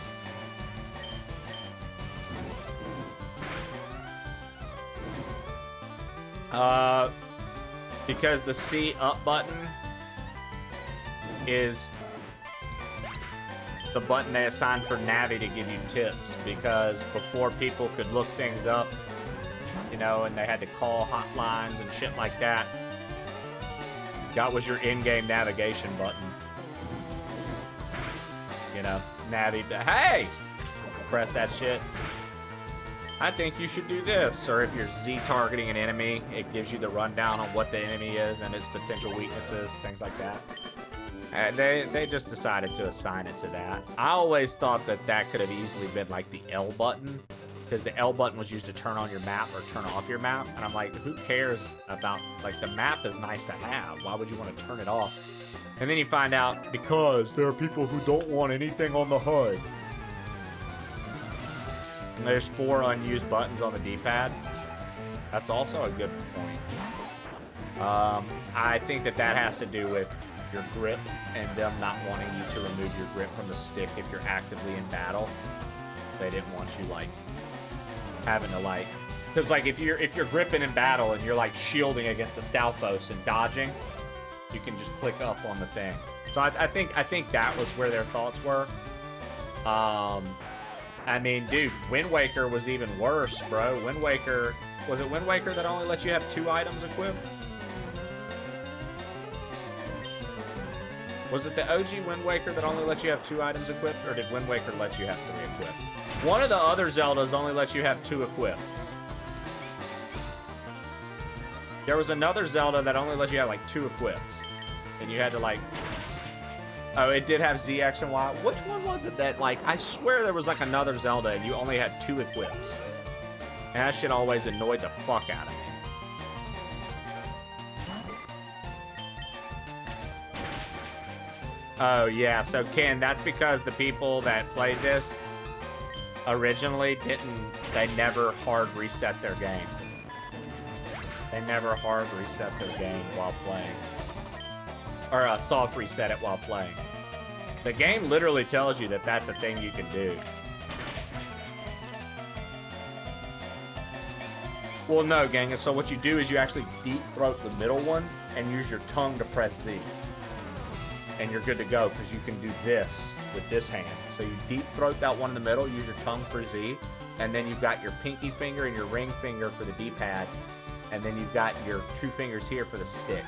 Because the C up button is the button they assigned for Navi to give you tips, because before people could look things up, you know, and they had to call hotlines and shit like that, that was your in-game navigation button. You know, Navi, hey! Press that shit. I think you should do this. Or if you're Z-targeting an enemy, it gives you the rundown on what the enemy is and its potential weaknesses, things like that. They just decided to assign it to that. I always thought that that could have easily been like the L button, because the L button was used to turn on your map or turn off your map. And I'm like, who cares about, like, the map is nice to have. Why would you want to turn it off? And then you find out, because there are people who don't want anything on the HUD. There's 4 unused buttons on the D-pad. That's also a good point. I think that has to do with your grip and them not wanting you to remove your grip from the stick if you're actively in battle. They didn't want you, like, having to, like... Because, like, if you're gripping in battle and you're, like, shielding against a Stalfos and dodging, you can just click up on the thing. So I think that was where their thoughts were. I mean, dude, Wind Waker was even worse, bro. Wind Waker... Was it Wind Waker that only lets you have 2 items equipped? Was it the OG Wind Waker that only lets you have 2 items equipped? Or did Wind Waker let you have 3 equipped? One of the other Zeldas only lets you have 2 equipped. There was another Zelda that only let you have, like, 2 equips. And you had to, like... Oh, it did have Z, X, and Y. Which one was it that, like... I swear there was, like, another Zelda and you only had 2 equips. And that shit always annoyed the fuck out of me. Oh, yeah. So, Ken, that's because the people that played this originally they never hard reset their game. They never hard reset their game while playing. Or soft reset it while playing. The game literally tells you that that's a thing you can do. Well, no, gang. So what you do is you actually deep throat the middle one and use your tongue to press Z. And you're good to go because you can do this with this hand. So you deep throat that one in the middle, use your tongue for Z, and then you've got your pinky finger and your ring finger for the D-pad, and then you've got your 2 fingers here for the stick.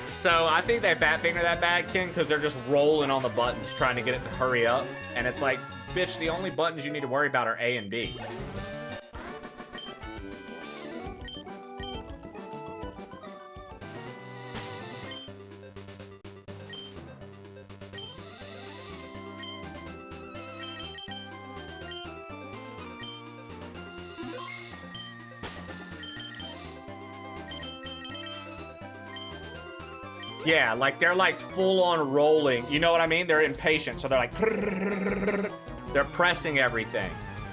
So I think they fat finger that bad, Ken, because they're just rolling on the buttons trying to get it to hurry up. And it's like, bitch, the only buttons you need to worry about are A and B. Yeah, like they're like full on rolling. You know what I mean? They're impatient, so they're like they're pressing everything.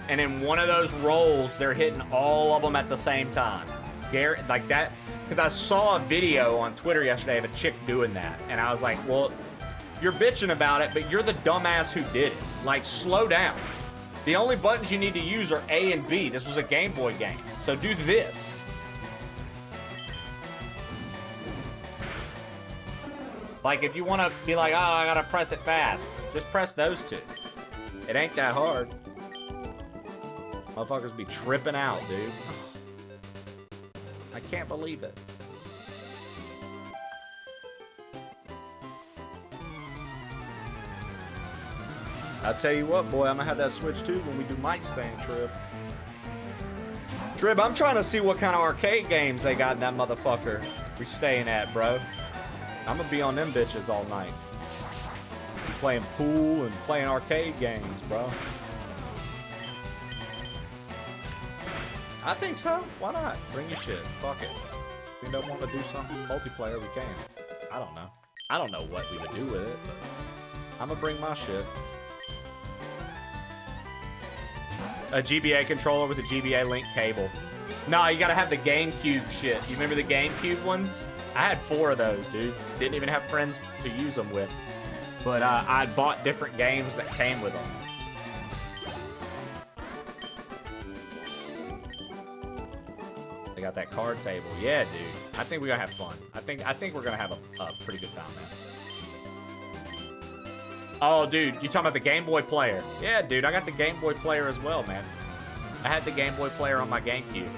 And in one of those rolls, they're hitting all of them at the same time. Garrett, like that, because I saw a video on Twitter yesterday of a chick doing that, and I was like, well, you're bitching about it, but you're the dumbass who did it. Like, slow down. The only buttons you need to use are A and B. This was a Game Boy game, so do this. Like, if you want to be like, oh, I gotta press it fast, just press those 2. It ain't that hard. Motherfuckers be tripping out, dude. I can't believe it. I'll tell you what, boy, I'm gonna have that Switch too when we do Mike's thing, Trib. Trib, I'm trying to see what kind of arcade games they got in that motherfucker we staying at, bro. I'm gonna be on them bitches all night. Playing pool and playing arcade games, bro. I think so. Why not? Bring your shit. Fuck it. If we don't want to do something multiplayer, we can. I don't know. I don't know what we would do with it, but I'm gonna bring my shit. A GBA controller with a GBA link cable. Nah, you gotta have the GameCube shit. You remember the GameCube ones? I had 4 of those, dude. Didn't even have friends to use them with. But I bought different games that came with them. They got that card table. Yeah, dude. I think we're gonna have fun. I think we're gonna have a pretty good time, man. Oh, dude, you talking about the Game Boy player? Yeah, dude, I got the Game Boy player as well, man. I had the Game Boy player on my GameCube.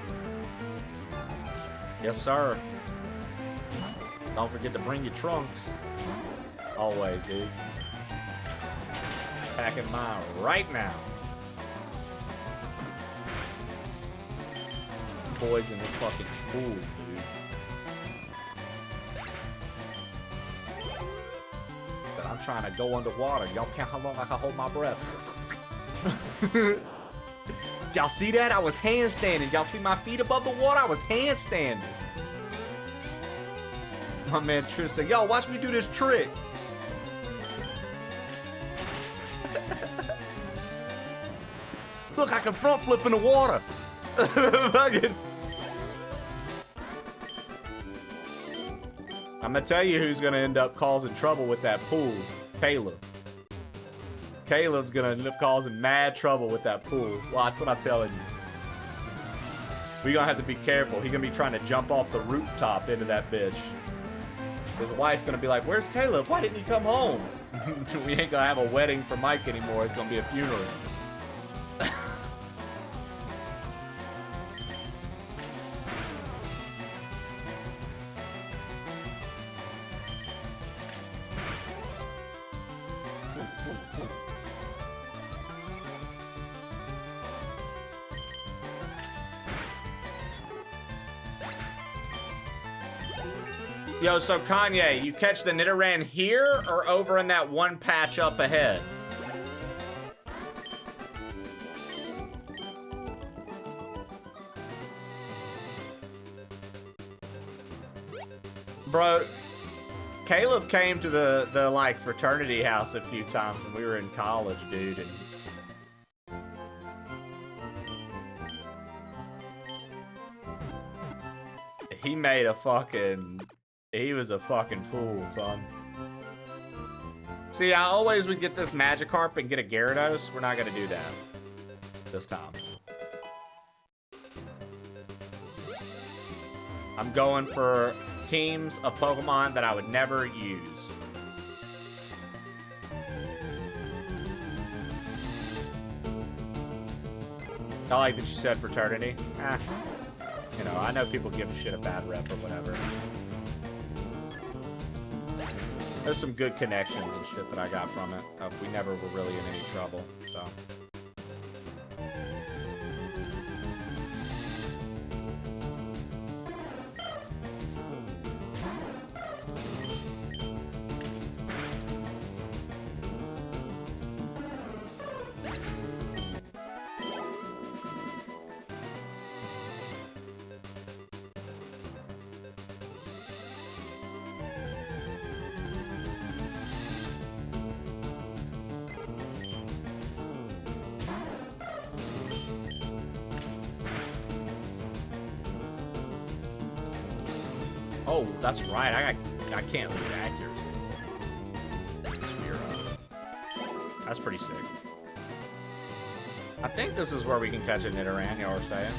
Yes, sir. Don't forget to bring your trunks. Always, dude. Packing mine right now. Boys in this fucking pool, dude. But I'm trying to go underwater. Y'all count how long I can hold my breath. Y'all see that? I was handstanding. Y'all see my feet above the water? I was handstanding. My man Trish said, yo, watch me do this trick. Look, I can front flip in the water. Fucking. I'm gonna tell you who's gonna end up causing trouble with that pool. Caleb. Caleb's gonna end up causing mad trouble with that pool. Watch what I'm telling you. We're gonna have to be careful. He's gonna be trying to jump off the rooftop into that bitch. His wife's gonna be like, where's Caleb? Why didn't he come home? We ain't gonna have a wedding for Mike anymore. It's gonna be a funeral. Yo, so Kanye, you catch the Nidoran here or over in that one patch up ahead? Bro, Caleb came to the like fraternity house a few times when we were in college, dude, and he made a fucking... He was a fucking fool, son. See, I always would get this Magikarp and get a Gyarados. We're not gonna do that this time. I'm going for teams of Pokemon that I would never use. I like that you said fraternity. You know, I know people give a shit a bad rep or whatever. There's some good connections and shit that I got from it. We never were really in any trouble, so. Oh, that's right. I can't lose accuracy. Sphero. That's pretty sick. I think this is where we can catch a Nidoran, y'all are saying.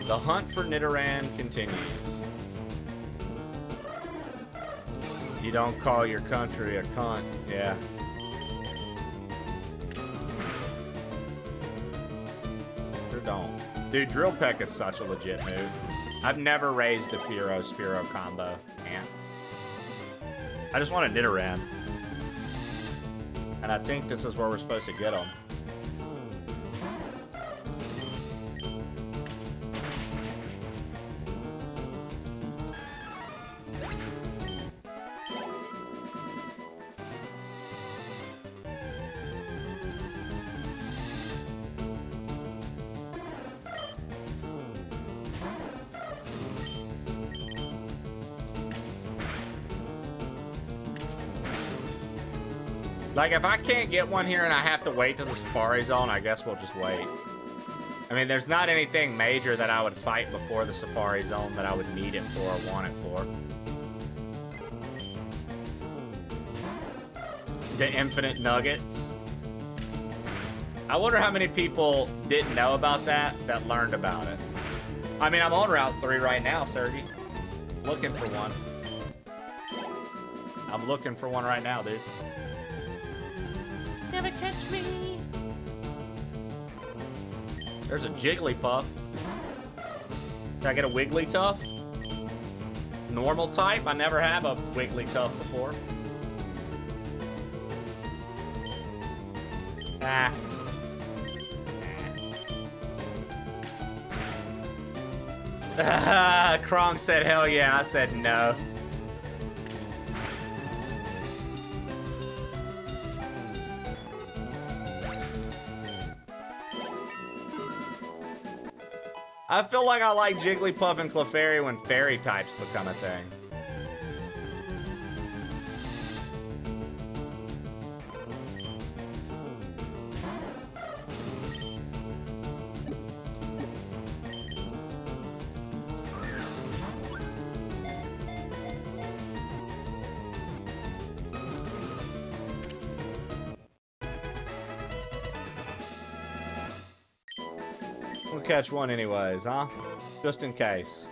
The hunt for Nidoran continues. You don't call your country a cunt. Yeah. Don't. Dude, Drill Peck is such a legit move. I've never raised the Spearow combo. Can't. I just want a Nidoran. And I think this is where we're supposed to get him. Like, if I can't get one here and I have to wait till the Safari Zone, I guess we'll just wait. I mean, there's not anything major that I would fight before the Safari Zone that I would need it for or want it for. The infinite nuggets. I wonder how many people didn't know about that learned about it. I mean, I'm on Route 3 right now, Sergi. Looking for one. I'm looking for one right now, dude. Never catch me. There's a Jigglypuff. Did I get a Wigglytuff? Normal type? I never have a Wigglytuff before. Ah. Kronk said hell yeah, I said no. I feel like I like Jigglypuff and Clefairy when fairy types become a thing. catch one anyways, huh? Just in case.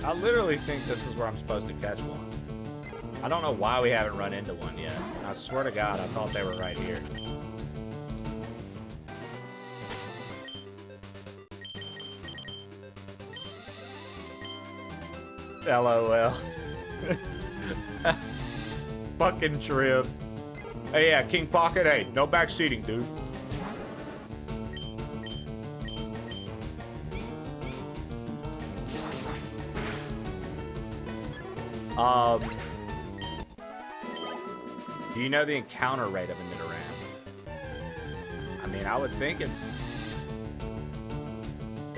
I literally think this is where I'm supposed to catch one. I don't know why we haven't run into one yet. I swear to God, I thought they were right here. LOL. Fucking trip. Hey, yeah, King Pocket. Hey, no back seating, dude. Do you know the encounter rate of a Nidoran? I mean, I would think it's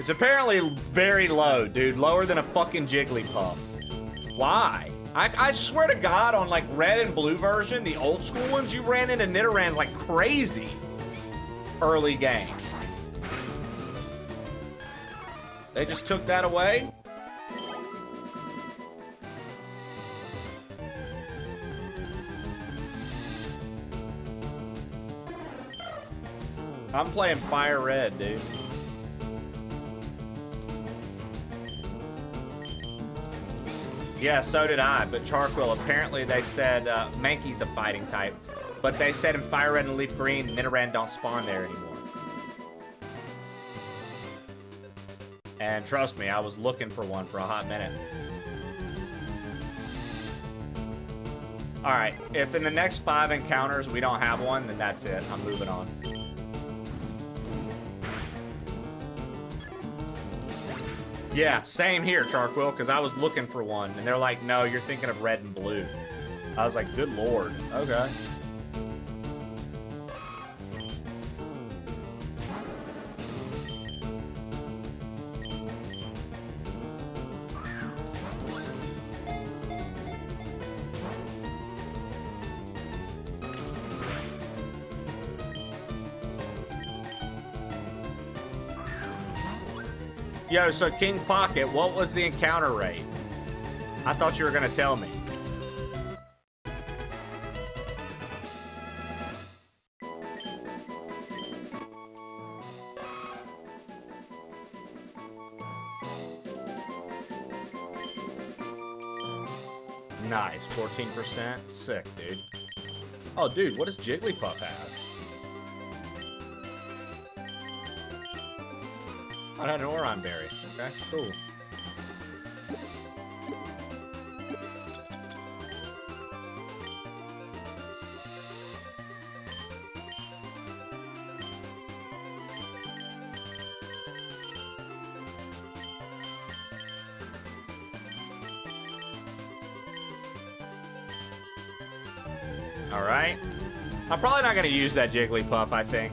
apparently very low, dude. Lower than a fucking Jigglypuff. Why? I swear to God, on like red and blue version, the old school ones, you ran into Nidorans like crazy early game. They just took that away? I'm playing FireRed, dude. Yeah, so did I, but Charcoal, apparently they said Mankey's a fighting type, but they said in FireRed and Leaf Green, Nidoran don't spawn there anymore. And trust me, I was looking for one for a hot minute. Alright, if in the next 5 encounters we don't have one, then that's it. I'm moving on. Yeah, same here, Charcoal, because I was looking for one, and they're like, no, you're thinking of red and blue. I was like, good lord. Okay. Yo, so King Pocket, what was the encounter rate? I thought you were gonna tell me. Nice, 14%. Sick, dude. Oh, dude, what does Jigglypuff have? I had an Oron Berry. Okay, cool. All right. I'm probably not going to use that Jigglypuff, I think.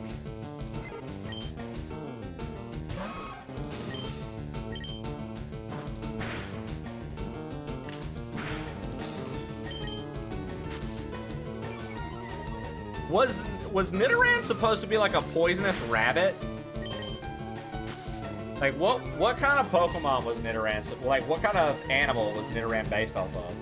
Was Nidoran supposed to be like a poisonous rabbit? Like what kind of Pokemon was Nidoran? Like what kind of animal was Nidoran based off of?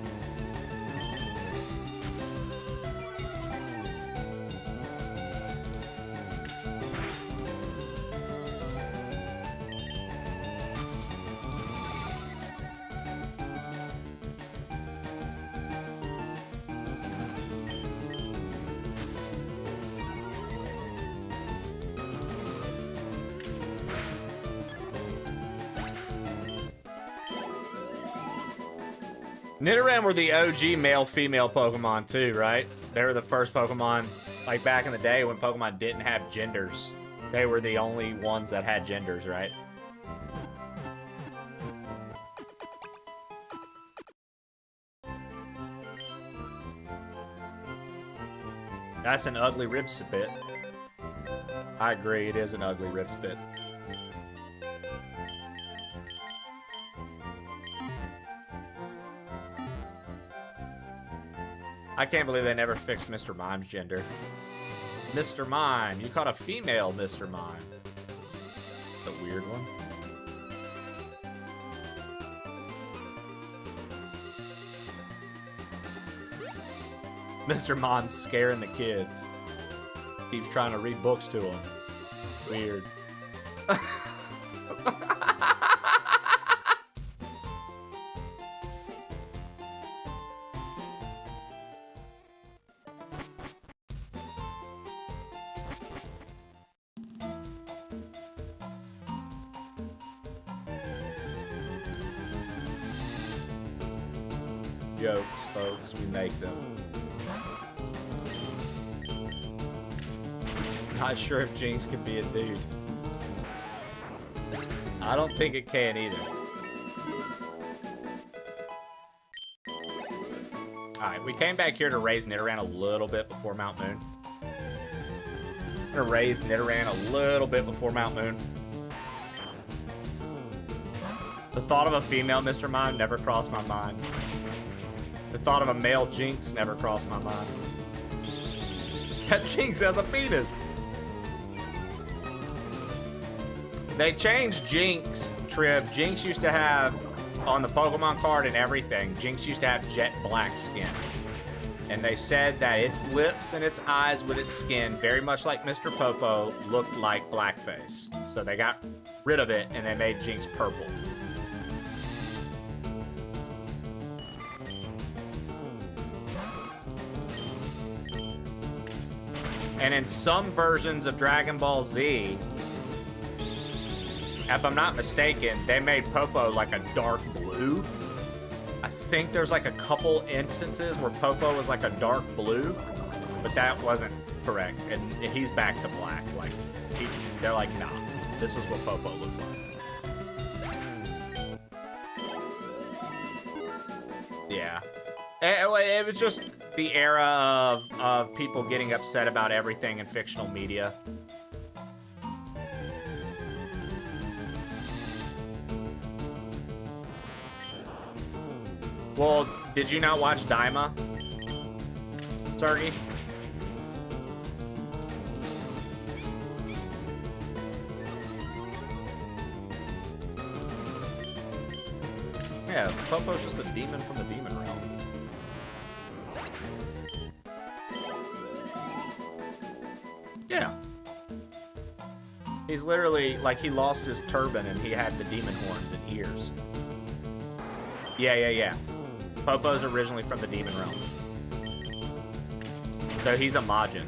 Nidoran were the OG male-female Pokemon too, right? They were the first Pokemon, like back in the day when Pokemon didn't have genders. They were the only ones that had genders, right? That's an ugly rib spit. I agree, it is an ugly rib spit. I can't believe they never fixed Mr. Mime's gender. Mr. Mime. You caught a female Mr. Mime. That's a weird one. Mr. Mime's scaring the kids. Keeps trying to read books to him. Weird. Jokes, folks, we make them. Not sure if Jinx can be a dude. I don't think it can either. Alright, we came back here to raise Nidoran a little bit before Mount Moon. I'm gonna raise Nidoran a little bit before Mount Moon. The thought of a female Mr. Mime never crossed my mind. The thought of a male Jinx never crossed my mind. That Jinx has a penis! They changed Jinx, Trib. Jinx used to have, on the Pokemon card and everything, Jinx used to have jet black skin. And they said that its lips and its eyes with its skin, very much like Mr. Popo, looked like blackface. So they got rid of it and they made Jinx purple. And in some versions of Dragon Ball Z, if I'm not mistaken, they made Popo like a dark blue. I think there's like a couple instances where Popo was like a dark blue, but that wasn't correct. And he's back to black. Like, they're like, nah, this is what Popo looks like. Yeah. It was just the era of people getting upset about everything in fictional media. Well, did you not watch Daima, Sergi? Yeah, Popo's just a demon from the demon realm. Yeah. He's literally, like, he lost his turban and he had the demon horns and ears. Yeah. Popo's originally from the demon realm. So he's a Majin.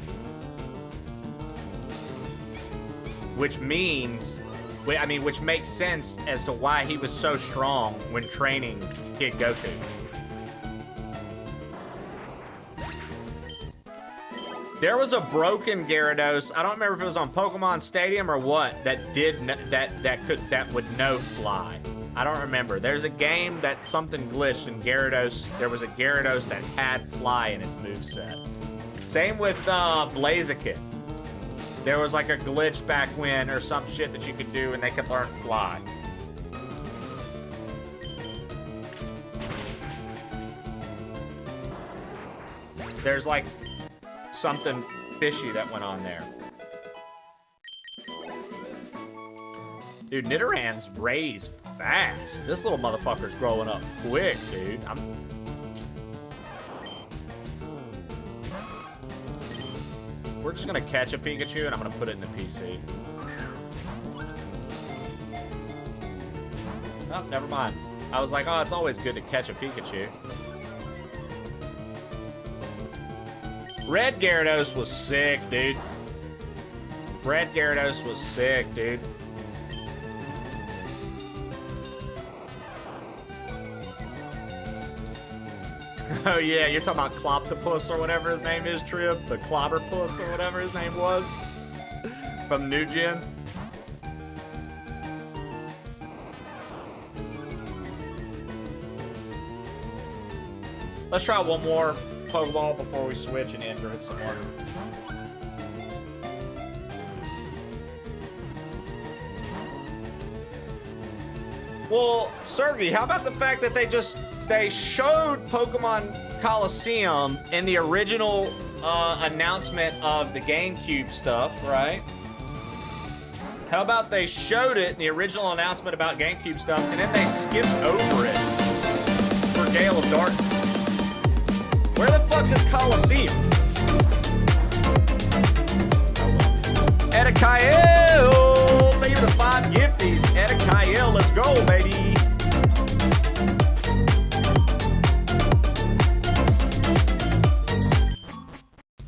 Which means, which makes sense as to why he was so strong when training Kid Goku. There was a broken Gyarados. I don't remember if it was on Pokemon Stadium or what that would no fly. I don't remember. There's a game that something glitched in Gyarados. There was a Gyarados that had fly in its moveset. Same with Blaziken. There was like a glitch back when or some shit that you could do and they could learn fly. There's like something fishy that went on there. Dude, Nidoran's raised fast. This little motherfucker's growing up quick, dude. We're just gonna catch a Pikachu and I'm gonna put it in the PC. Oh, never mind. I was like, oh, it's always good to catch a Pikachu. Red Gyarados was sick, dude. Red Gyarados was sick, dude. Oh yeah, you're talking about Cloptopus or whatever his name is, Trib? The Clobberpuss or whatever his name was? From New Gen? Let's try one more Pokeball before we switch and enter it some more. Well, Sergi, how about the fact that they showed Pokemon Coliseum in the original announcement of the GameCube stuff, right? How about they showed it in the original announcement about GameCube stuff, and then they skipped over it for Gale of Darkness? Where the fuck is Coliseum? Edikael. Thank you for the 5 gifties. Edikael, let's go, baby.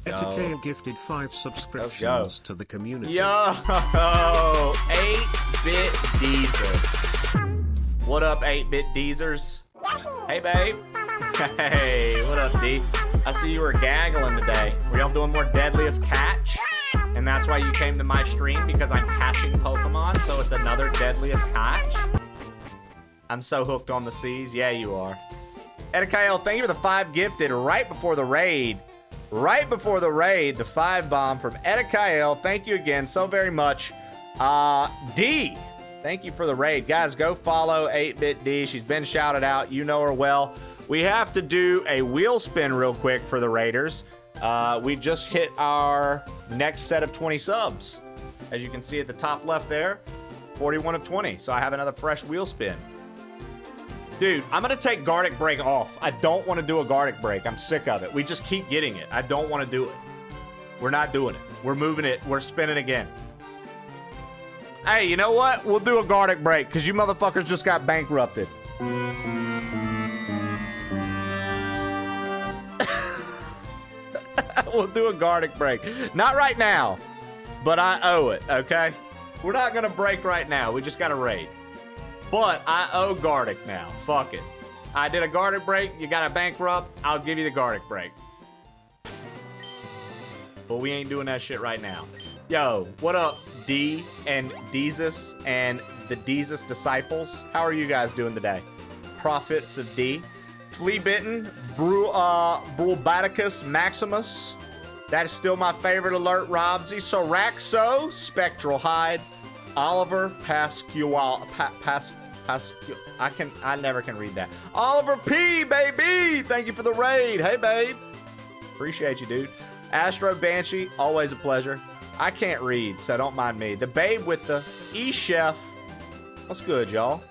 Etikale gifted 5 subscriptions to the community. Yo, 8-bit Deezers. What up, 8-bit Deezers? Hey, babe. Hey, what up, D? I see you were gaggling today. Were y'all doing more Deadliest Catch? And that's why you came to my stream, because I'm catching Pokemon, so it's another Deadliest Catch? I'm so hooked on the seas. Yeah, you are. Edikael, thank you for the 5 gifted right before the raid. Right before the raid, the 5 bomb from Edikael. Thank you again so very much. D, thank you for the raid. Guys, go follow 8-bit D. She's been shouted out. You know her well. We have to do a wheel spin real quick for the raiders. We just hit our next set of 20 subs. As you can see at the top left there, 41 of 20. So I have another fresh wheel spin. Dude, I'm going to take Gartic Break off. I don't want to do a Gartic Break. I'm sick of it. We just keep getting it. I don't want to do it. We're not doing it. We're moving it. We're spinning again. Hey, you know what? We'll do a Gartic Break because you motherfuckers just got bankrupted. We'll do a Gartic Break. Not right now, but I owe it, okay? We're not going to break right now. We just got to raid. But I owe Gartic now. Fuck it. I did a Gartic Break. You got a bankrupt. I'll give you the Gartic Break. But we ain't doing that shit right now. Yo, what up, D and Deezus and the Deezus Disciples? How are you guys doing today? Prophets of D. Flea Bitten, Brubaticus Maximus. That is still my favorite alert, Robsy. Soraxo, Spectral Hide. Oliver Pascual. I never can read that. Oliver P, baby! Thank you for the raid. Hey, babe. Appreciate you, dude. Astro Banshee, always a pleasure. I can't read, so don't mind me. The babe with the E-Chef. What's good, y'all?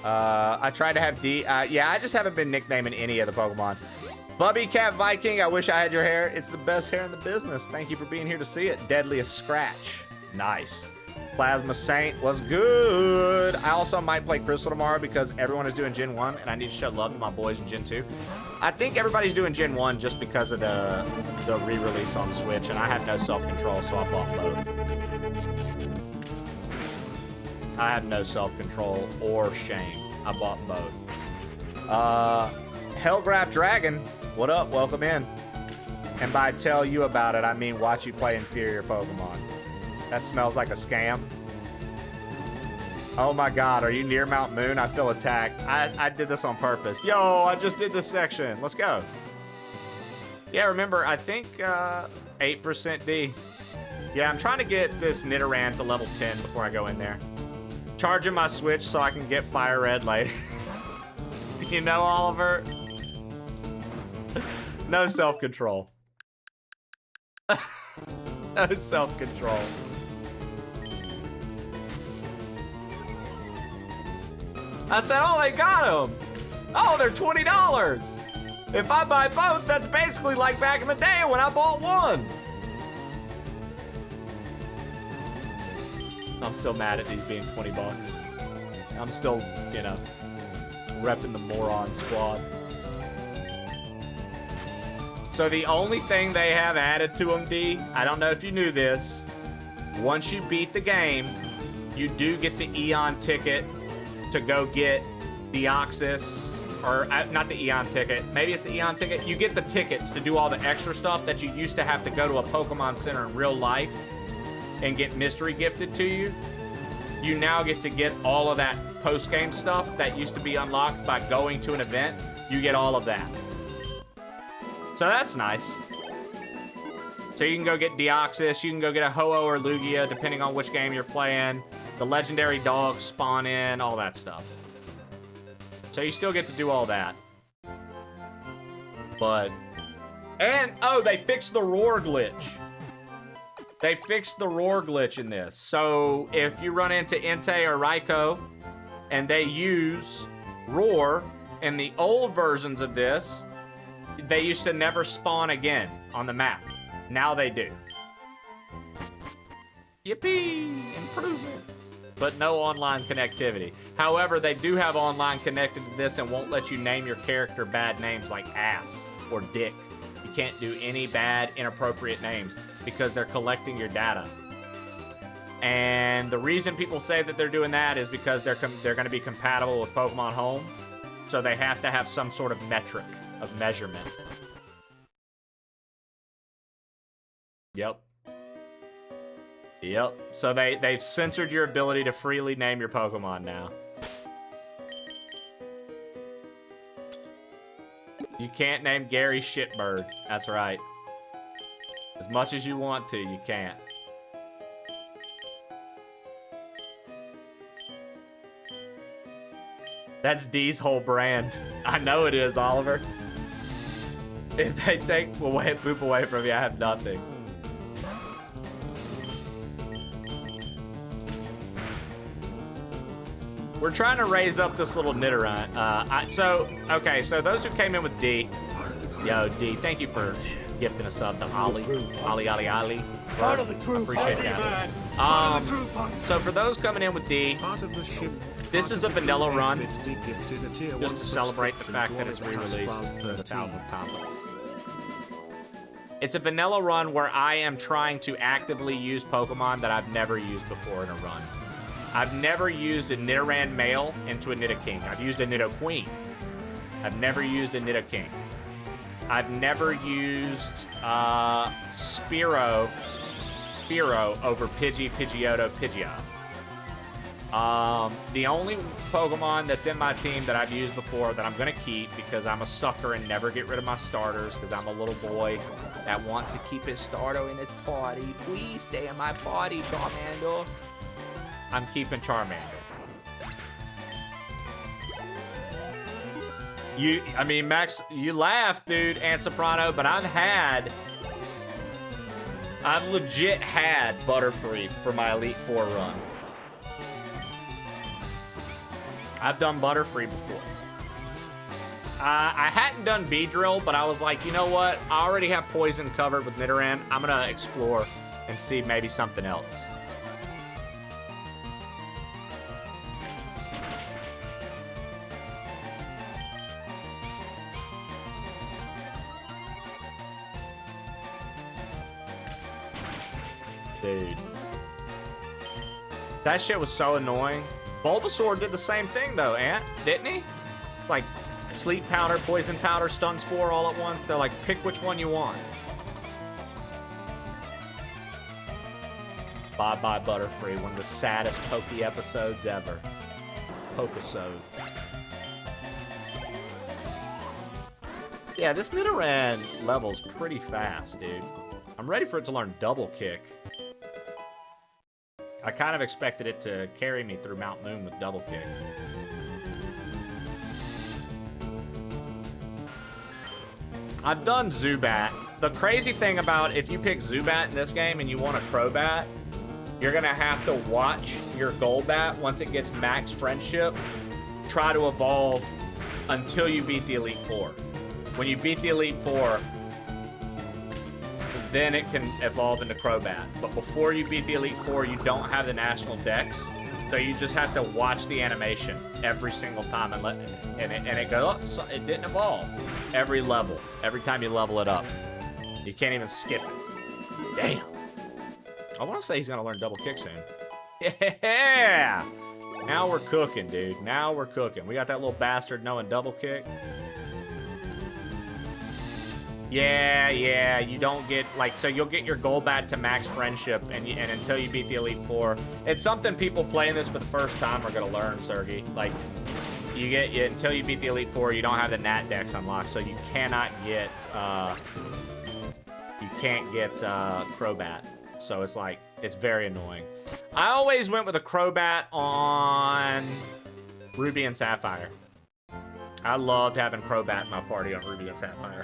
I tried to have D. Yeah, I just haven't been nicknaming any of the Pokemon. Bubby Cat Viking, I wish I had your hair. It's the best hair in the business. Thank you for being here to see it. Deadliest Scratch. Nice. Plasma Saint was good. I also might play Crystal tomorrow because everyone is doing Gen 1 and I need to show love to my boys in Gen 2. I think everybody's doing Gen 1 just because of the re-release on Switch, and I have no self-control, so I bought both. I have no self-control or shame. I bought both. Hellgraph Dragon, what up? Welcome in. And by tell you about it, I mean watch you play inferior Pokemon. That smells like a scam. Oh my god, are you near Mount Moon? I feel attacked. I did this on purpose. Yo, I just did this section. Let's go. Yeah, remember, I think 8% D. Yeah, I'm trying to get this Nidoran to level 10 before I go in there. Charging my Switch so I can get FireRed later. You know, Oliver? No self-control. No self-control. I said, oh, they got them. Oh, they're $20. If I buy both, that's basically like back in the day when I bought one. I'm still mad at these being 20 bucks. I'm still, you know, repping the moron squad. So the only thing they have added to them, D, I don't know if you knew this, once you beat the game, you do get the Eon ticket to go get Deoxys, or not the Eon ticket, maybe it's the Eon ticket. You get the tickets to do all the extra stuff that you used to have to go to a Pokemon Center in real life and get mystery gifted to you. You now get to get all of that post-game stuff that used to be unlocked by going to an event. You get all of that. So that's nice. So you can go get Deoxys, you can go get a Ho-Oh or Lugia, depending on which game you're playing. The legendary dogs spawn in, all that stuff. So you still get to do all that. But, and, oh, they fixed the roar glitch. They fixed the roar glitch in this. So if you run into Entei or Raikou and they use roar in the old versions of this, they used to never spawn again on the map. Now they do. Yippee! Improvements. But no online connectivity. However, they do have online connected to this and won't let you name your character bad names like ass or dick. You can't do any bad, inappropriate names because they're collecting your data. And the reason people say that they're doing that is because they're going to be compatible with Pokemon Home. So they have to have some sort of metric of measurement. Yep. Yep. So they've censored your ability to freely name your Pokemon now. You can't name Gary Shitbird. That's right. As much as you want to, you can't. That's D's whole brand. I know it is, Oliver. If they take poop away from you, I have nothing. We're trying to raise up this little Nidoran. Okay, so those who came in with D. Yo, D, thank you for gifting us up to Ollie. Ollie. Part of the crew. Appreciate that. So for those coming in with D, this is a vanilla run, just to celebrate the fact that it's re-released for the 1000th time. It's a vanilla run where I am trying to actively use Pokemon that I've never used before in a run. I've never used a Nidoran male into a Nidoking. I've used a Nidoqueen. I've never used a Nidoking. I've never used Spearow over Pidgey, Pidgeotto, Pidgeot. The only Pokemon that's in my team that I've used before that I'm going to keep because I'm a sucker and never get rid of my starters because I'm a little boy that wants to keep his starter in his party. Please stay in my party, Charmander. I'm keeping Charmander. I mean, Max, you laugh, dude, and Soprano, but I've legit had Butterfree for my Elite Four run. I've done Butterfree before. I hadn't done Beedrill, but I was like, you know what? I already have Poison covered with Nidoran. I'm gonna explore and see maybe something else. Dude. That shit was so annoying. Bulbasaur did the same thing though, Ant, didn't he? Like, sleep powder, poison powder, stun spore all at once. They're like, pick which one you want. Bye-bye Butterfree, one of the saddest Poke episodes ever. Pokesodes. Yeah, this Nidoran level's pretty fast, dude. I'm ready for it to learn Double Kick. I kind of expected it to carry me through Mount Moon with Double Kick. I've done Zubat. The crazy thing about if you pick Zubat in this game and you want a Crobat, you're gonna have to watch your Golbat once it gets max friendship try to evolve until you beat the Elite Four. When you beat the Elite Four, then it can evolve into Crobat. But before you beat the Elite Four, you don't have the National Dex, so you just have to watch the animation every single time and it goes, oh, so it didn't evolve. Every level, every time you level it up. You can't even skip it. Damn. I want to say he's going to learn Double Kick soon. Yeah! Now we're cooking, dude. Now we're cooking. We got that little bastard knowing Double Kick. Yeah, you don't get, like, so you'll get your Golbat to max friendship, and until you beat the Elite Four. It's something people playing this for the first time are going to learn, Sergey. Like, until you beat the Elite Four, you don't have the Nat Dex unlocked, so you cannot get, Crobat. So it's like, it's very annoying. I always went with a Crobat on Ruby and Sapphire. I loved having Crobat in my party on Ruby and Sapphire.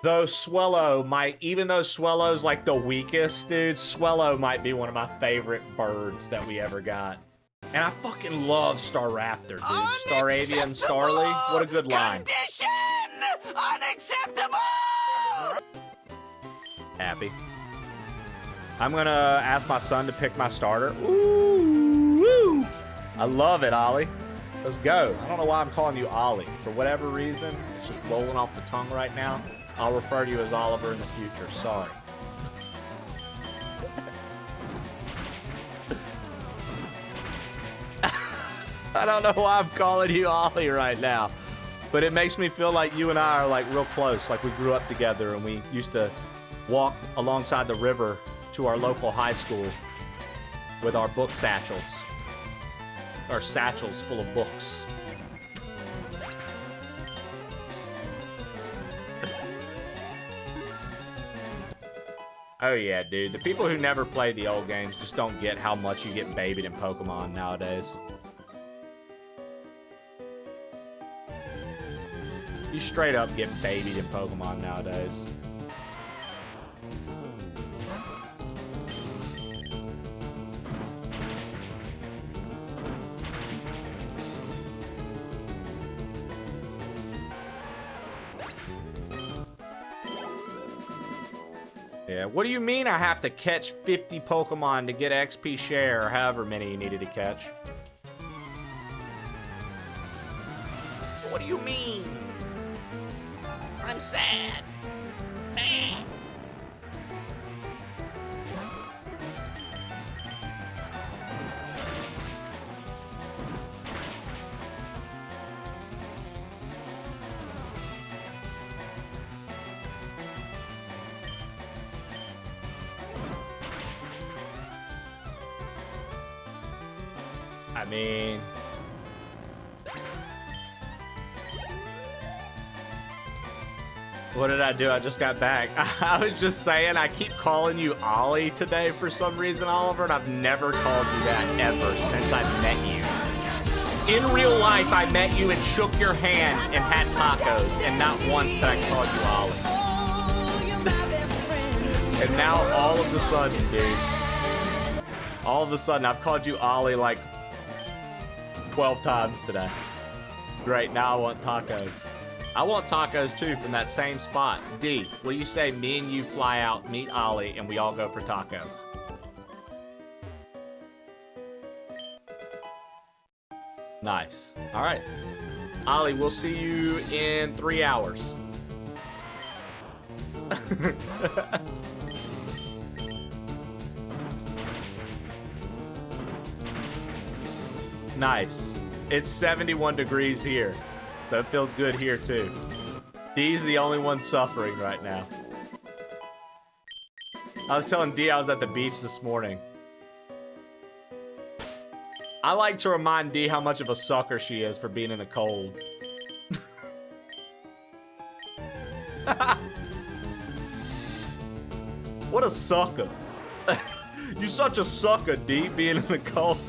Though Swellow might, even though Swellow's like the weakest, dude, Swellow might be one of my favorite birds that we ever got. And I fucking love Staraptor, dude. Staravian, Starly, what a good line. Condition unacceptable. Happy. I'm gonna ask my son to pick my starter. Ooh, woo. I love it, Ollie. Let's go. I don't know why I'm calling you Ollie. For whatever reason, it's just rolling off the tongue right now. I'll refer to you as Oliver in the future. Sorry. I don't know why I'm calling you Ollie right now, but it makes me feel like you and I are like real close, like we grew up together and we used to walk alongside the river to our local high school with our book satchels. Our satchels full of books. Oh yeah, dude. The people who never played the old games just don't get how much you get babied in Pokemon nowadays. You straight up get babied in Pokemon nowadays. Yeah, what do you mean I have to catch 50 Pokemon to get XP share, or however many you needed to catch? What do you mean? I'm sad. Man. I mean... What did I do? I just got back. I was just saying, I keep calling you Ollie today for some reason, Oliver, and I've never called you that ever since I met you. In real life, I met you and shook your hand and had tacos, and not once did I call you Ollie. And now, all of a sudden, dude, all of a sudden, I've called you Ollie like 12 times today. Great, now I want tacos. I want tacos too from that same spot. D, will you say me and you fly out, meet Ollie, and we all go for tacos? Nice. All right. Ollie, we'll see you in 3 hours. Nice. It's 71 degrees here. So it feels good here too. D's the only one suffering right now. I was telling D I was at the beach this morning. I like to remind D how much of a sucker she is for being in the cold. What a sucker. You such a sucker, D, being in the cold.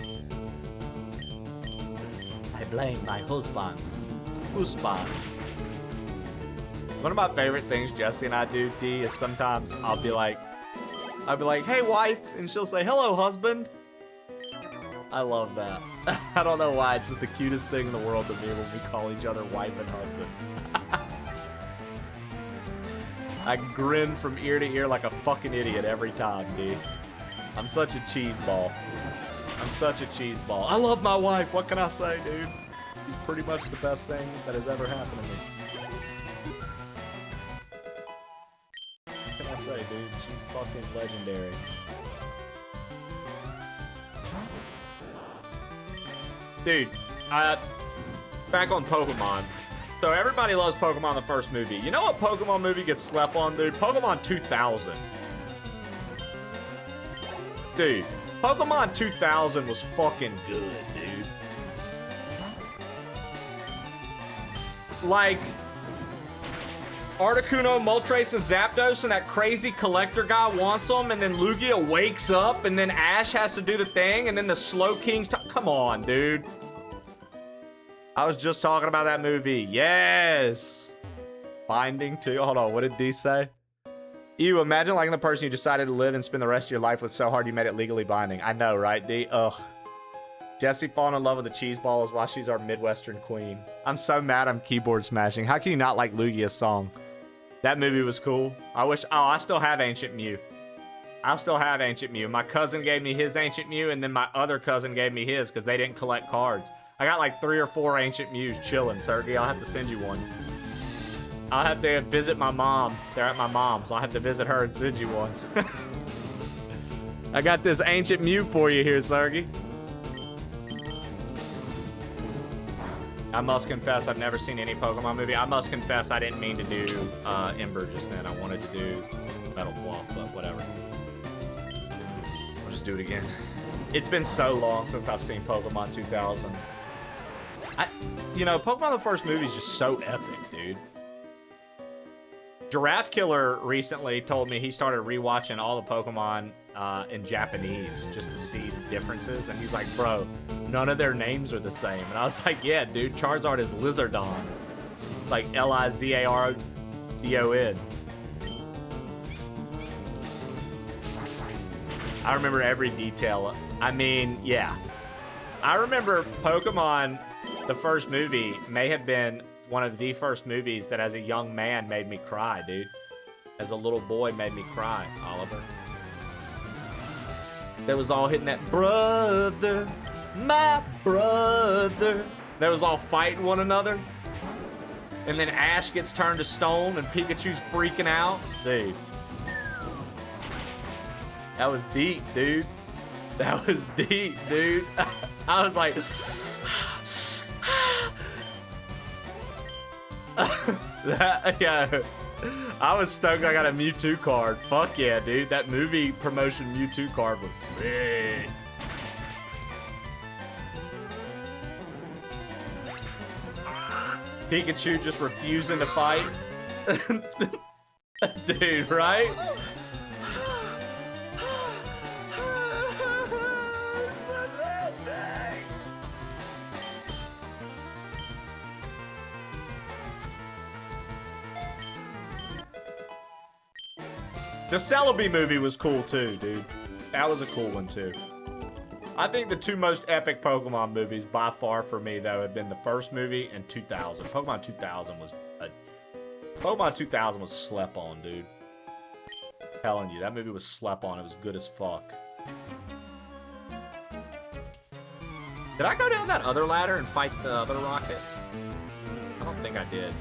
I blame my husband. One of my favorite things Jesse and I do, D, is sometimes I'll be like, hey wife, and she'll say, hello husband. I love that. I don't know why, it's just the cutest thing in the world to me when we call each other wife and husband. I grin from ear to ear like a fucking idiot every time, D. I'm such a cheese ball. I'm such a cheese ball. I love my wife, what can I say, dude? She's pretty much the best thing that has ever happened to me. What can I say, dude? She's fucking legendary. Dude, back on Pokemon. So everybody loves Pokemon the first movie. You know what Pokemon movie gets slept on, dude? Pokemon 2000. Dude, Pokemon 2000 was fucking good, dude. Like, Articuno, Moltres, and Zapdos, and that crazy collector guy wants them, and then Lugia wakes up, and then Ash has to do the thing, and then the Slow King's... Come on, dude. I was just talking about that movie. Yes! Binding, too. Hold on, what did D say? Ew, imagine liking the person you decided to live and spend the rest of your life with so hard you made it legally binding. I know, right, D? Ugh. Jessie falling in love with a cheese ball is why she's our Midwestern queen. I'm so mad I'm keyboard smashing. How can you not like Lugia's song? That movie was cool. I wish... Oh, I still have Ancient Mew. I still have Ancient Mew. My cousin gave me his Ancient Mew, and then my other cousin gave me his because they didn't collect cards. I got like 3 or 4 Ancient Mews chilling, Sergey. I'll have to send you one. I'll have to visit my mom. They're at my mom's. I'll have to visit her and send you one. I got this Ancient Mew for you here, Sergey. I must confess, I've never seen any Pokemon movie. I must confess, I didn't mean to do Ember just then. I wanted to do Metal Claw, but whatever. I'll just do it again. It's been so long since I've seen Pokemon 2000. You know, Pokemon the first movie is just so epic, dude. Giraffe Killer recently told me he started rewatching all the Pokemon in Japanese just to see the differences, and he's like, bro, none of their names are the same. And I was like, yeah, dude, Charizard is Lizardon, like Lizardon. I remember every detail. I mean, yeah, I remember Pokemon the first movie may have been one of the first movies that as a young man made me cry, dude. As a little boy made me cry, Oliver. That was all hitting that brother, my brother. That was all fighting one another. And then Ash gets turned to stone and Pikachu's freaking out. Dude. That was deep, dude. That was deep, dude. I was like... yeah, I was stoked I got a Mewtwo card. Fuck yeah, dude. That movie promotion Mewtwo card was sick. Pikachu just refusing to fight. Dude, right? The Celebi movie was cool too, dude. That was a cool one too. I think the 2 most epic Pokemon movies by far for me though have been the first movie and 2000. Pokemon 2000 was slept on, dude. I'm telling you, that movie was slept on. It was good as fuck. Did I go down that other ladder and fight the other rocket? I don't think I did.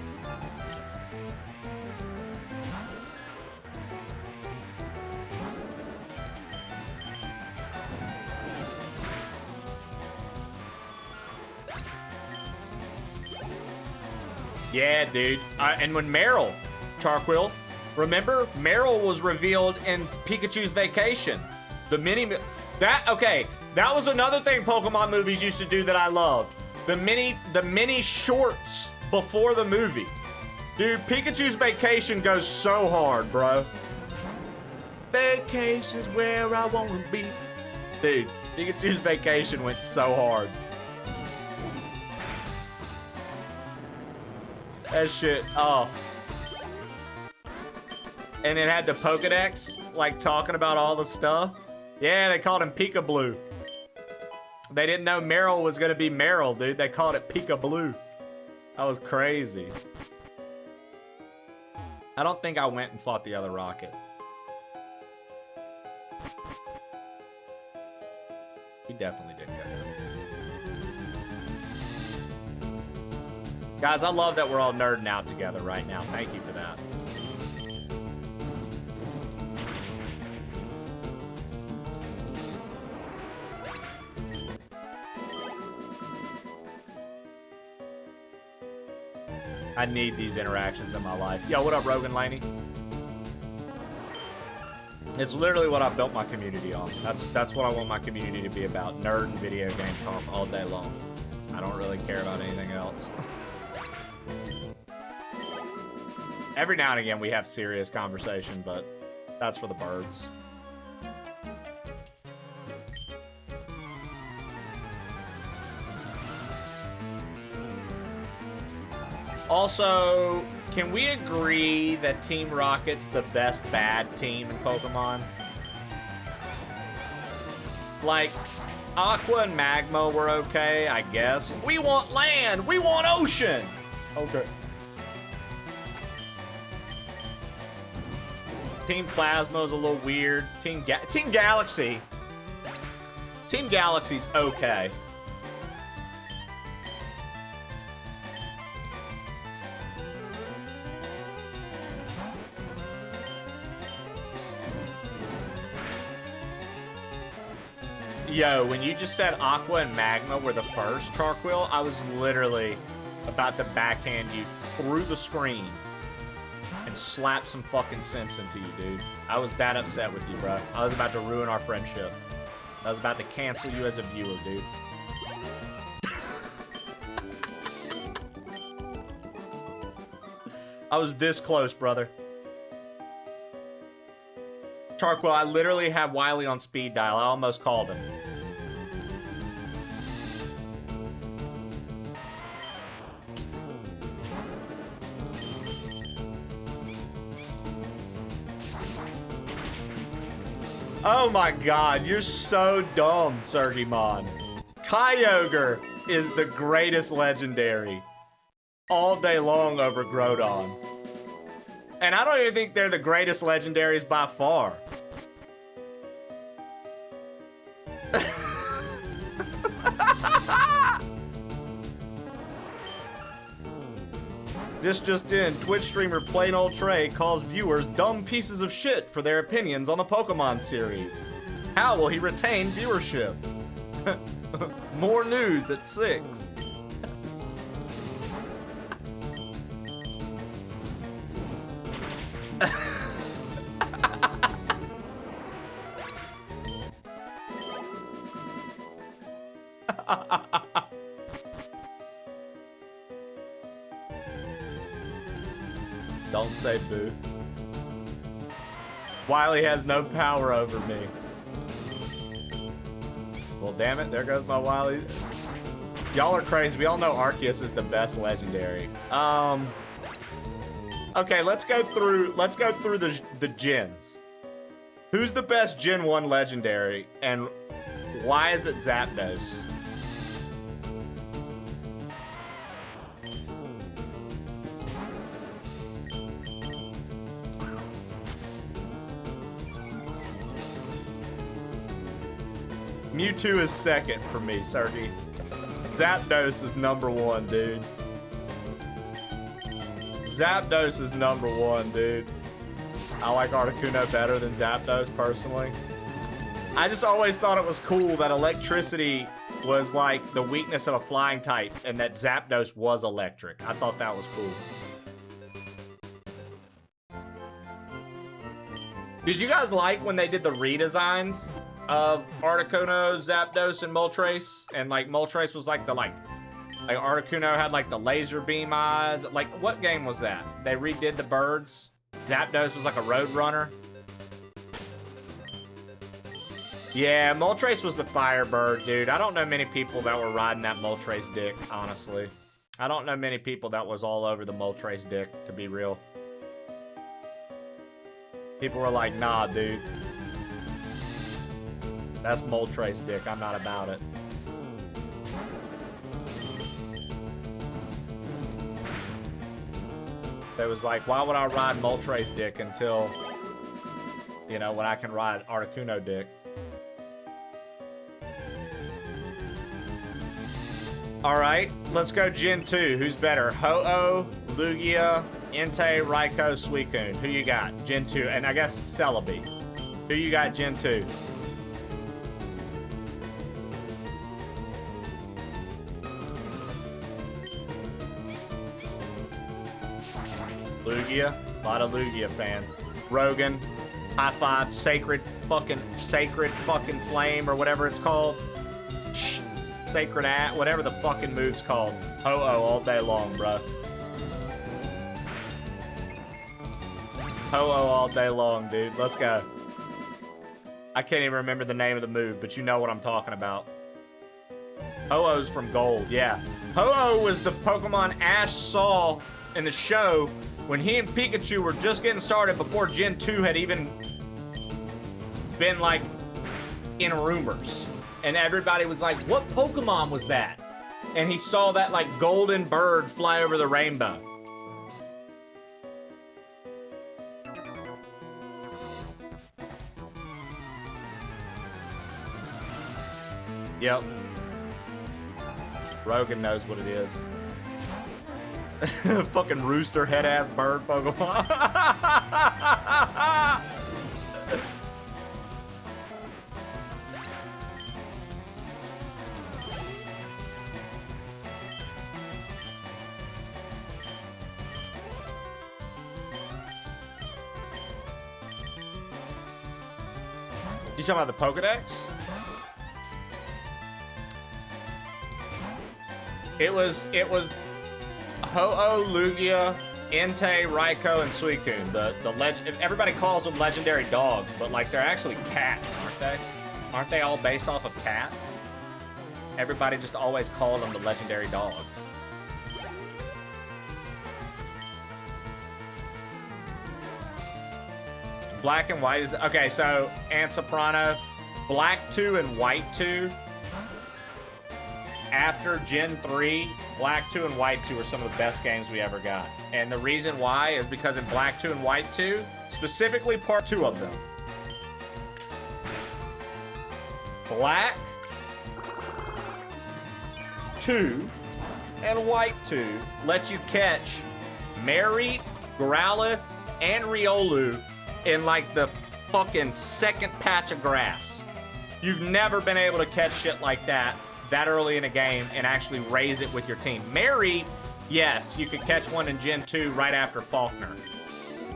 Yeah, dude. And when Meryl, Charquill, remember? Meryl was revealed in Pikachu's Vacation. The mini... Okay, that was another thing Pokemon movies used to do that I loved. The mini shorts before the movie. Dude, Pikachu's Vacation goes so hard, bro. Vacation's where I want to be. Dude, Pikachu's Vacation went so hard. That shit, oh. And it had the Pokedex, like, talking about all the stuff. Yeah, they called him Pika-Blue. They didn't know Meryl was gonna be Meryl, dude. They called it Pika-Blue. That was crazy. I don't think I went and fought the other rocket. We definitely didn't go there. Guys, I love that we're all nerding out together right now. Thank you for that. I need these interactions in my life. Yo, what up, Rogan Laney? It's literally what I built my community on. That's what I want my community to be about. Nerd and video game talk all day long. I don't really care about anything else. Every now and again we have serious conversation, but that's for the birds. Also, can we agree that Team Rocket's the best bad team in Pokemon? Like, Aqua and Magma were okay, I guess. We want land! We want ocean! Okay. Team Plasma is a little weird. Team Galaxy. Team Galaxy's okay. Yo, when you just said Aqua and Magma were the first, Charquill, I was literally about to backhand you through the screen and slap some fucking sense into you, dude. I was that upset with you, bro. I was about to ruin our friendship. I was about to cancel you as a viewer, dude. I was this close, brother. Charquill, I literally have Wily on speed dial. I almost called him. Oh my god, you're so dumb, Sergimon. Kyogre is the greatest legendary all day long over Groudon. And I don't even think they're the greatest legendaries by far. This just in, Twitch streamer Plain Old Trey calls viewers dumb pieces of shit for their opinions on the Pokemon series. How will he retain viewership? More news at 6. Don't say boo. Wily has no power over me. Well, damn it, there goes my Wily. Y'all are crazy. We all know Arceus is the best legendary. Okay, let's go through the gens. Who's the best Gen 1 legendary and why is it Zapdos? Mewtwo is second for me, Sergi. Zapdos is number 1, dude. Zapdos is number 1, dude. I like Articuno better than Zapdos, personally. I just always thought it was cool that electricity was like the weakness of a flying type and that Zapdos was electric. I thought that was cool. Did you guys like when they did the redesigns of Articuno, Zapdos, and Moltres? And like Moltres was like the like Articuno had like the laser beam eyes. Like what game was that? They redid the birds. Zapdos was like a road runner. Yeah, Moltres was the Firebird, dude. I don't know many people that were riding that Moltres dick, honestly. I don't know many people that was all over the Moltres dick, to be real. People were like, nah, dude. That's Moltres dick. I'm not about it. It was like, why would I ride Moltres dick until, you know, when I can ride Articuno dick? Alright, let's go Gen 2. Who's better? Ho-Oh, Lugia, Entei, Raikou, Suicune. Who you got? Gen 2. And I guess Celebi. Who you got Gen 2? Lugia. A lot of Lugia fans. Rogan. High five. Sacred fucking flame or whatever it's called. Shh. Sacred whatever the fucking move's called. Ho-Oh all day long, bro. Ho-Oh all day long, dude. Let's go. I can't even remember the name of the move, but you know what I'm talking about. Ho-Oh's from Gold, yeah. Ho-Oh was the Pokemon Ash saw in the show when he and Pikachu were just getting started before Gen 2 had even been, like, in rumors. And everybody was like, what Pokemon was that? And he saw that, like, golden bird fly over the rainbow. Yep. Rogan knows what it is. Fucking rooster head-ass bird Pokemon. You talking about the Pokedex? It was Ho-Oh, Lugia, Entei, Raikou, and Suicune. Everybody calls them legendary dogs, but like they're actually cats, aren't they? Aren't they all based off of cats? Everybody just always called them the legendary dogs. Black and white is okay. So Ansoprano, Black 2 and White 2. After Gen 3, Black 2 and White 2 are some of the best games we ever got. And the reason why is because in Black 2 and White 2, specifically part 2 of them, Black 2 and White 2 let you catch Mareep, Growlithe, and Riolu in like the fucking second patch of grass. You've never been able to catch shit like that early in a game and actually raise it with your team. Mareep, yes, you could catch one in Gen 2 right after Faulkner.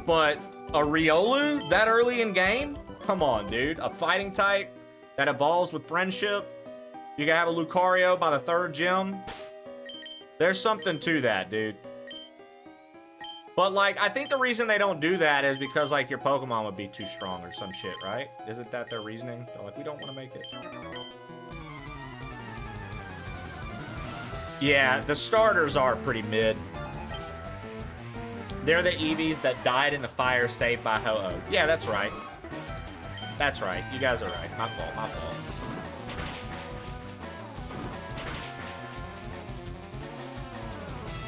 But a Riolu that early in game? Come on, dude. A fighting type that evolves with friendship. You can have a Lucario by the 3rd gym. There's something to that, dude. But, like, I think the reason they don't do that is because, like, your Pokemon would be too strong or some shit, right? Isn't that their reasoning? They're like, we don't want to make it. Yeah, the starters are pretty mid. They're the Eevees that died in the fire saved by Ho-Oh. Yeah, that's right. That's right. You guys are right. My fault, my fault.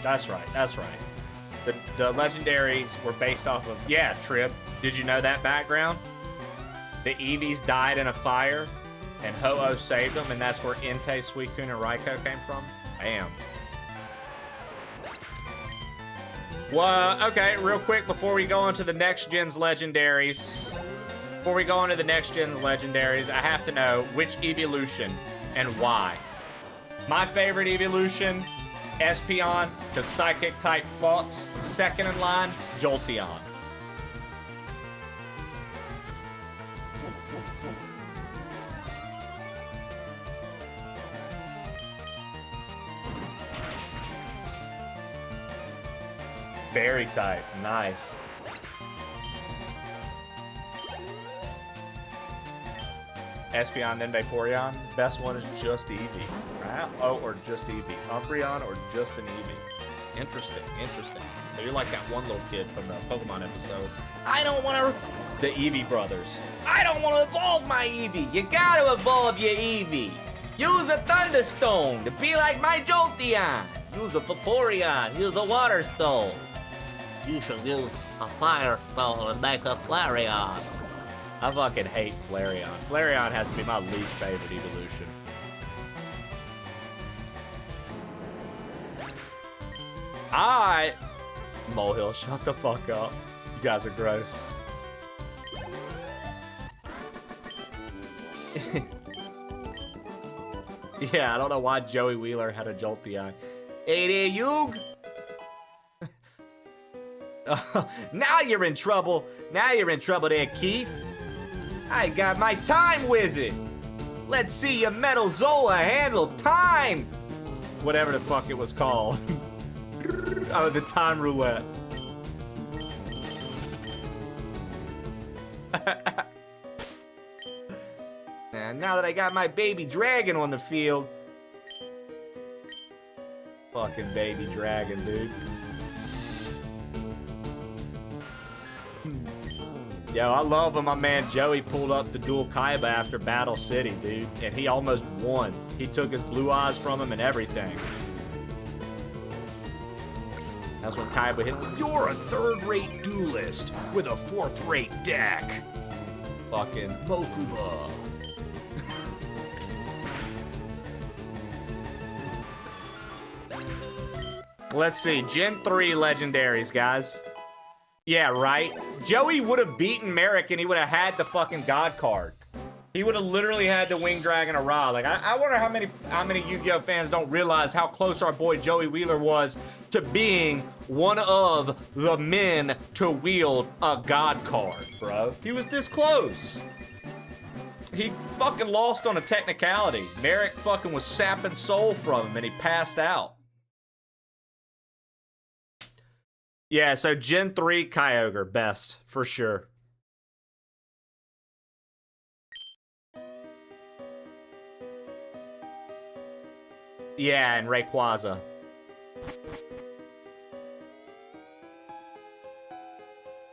That's right, that's right. The legendaries were based off of, yeah, Trib. Did you know that background? The Eevees died in a fire, and Ho-Oh saved them, and that's where Entei, Suicune, and Raikou came from? Damn. Well, okay, real quick before we go into the next gen's legendaries. Before we go into the next gen's legendaries, I have to know which evolution and why. My favorite evolution, Espeon, because Psychic type fucks. Second in line, Jolteon. Berry type, nice. Espeon, then Vaporeon. Best one is just Eevee. Right? Oh, or just Eevee. Umbreon or just an Eevee. Interesting, interesting. So you're like that one little kid from the Pokemon episode. I don't want to... The Eevee brothers. I don't want to evolve my Eevee. You gotta evolve your Eevee. Use a Thunderstone to be like my Jolteon. Use a Vaporeon. Use a Water Stone. You should use a Fire Stone and make a Flareon. I fucking hate Flareon. Flareon has to be my least favorite evolution. Molehill, shut the fuck up. You guys are gross. Yeah, I don't know why Joey Wheeler had a Jolteon. Hey there, Yug! Now you're in trouble. Now you're in trouble there, Keith. I got my Time Wizard. Let's see your Metal Zoa handle time. Whatever the fuck it was called. Oh, the Time Roulette. And now that I got my baby dragon on the field. Fucking baby dragon, dude. Yo, I love when my man Joey pulled up the dual Kaiba after Battle City, dude. And he almost won. He took his blue eyes from him and everything. That's when Kaiba hit him. You're a third-rate duelist with a fourth-rate deck. Fucking Mokuba. Let's see. Gen 3 legendaries, guys. Yeah, right? Joey would have beaten Merrick and he would have had the fucking God card. He would have literally had the Winged Dragon of Ra. Like, I wonder how many Yu-Gi-Oh fans don't realize how close our boy Joey Wheeler was to being one of the men to wield a God card, bro. He was this close. He fucking lost on a technicality. Merrick fucking was sapping soul from him and he passed out. Yeah, so Gen 3 Kyogre, best, for sure. Yeah, and Rayquaza.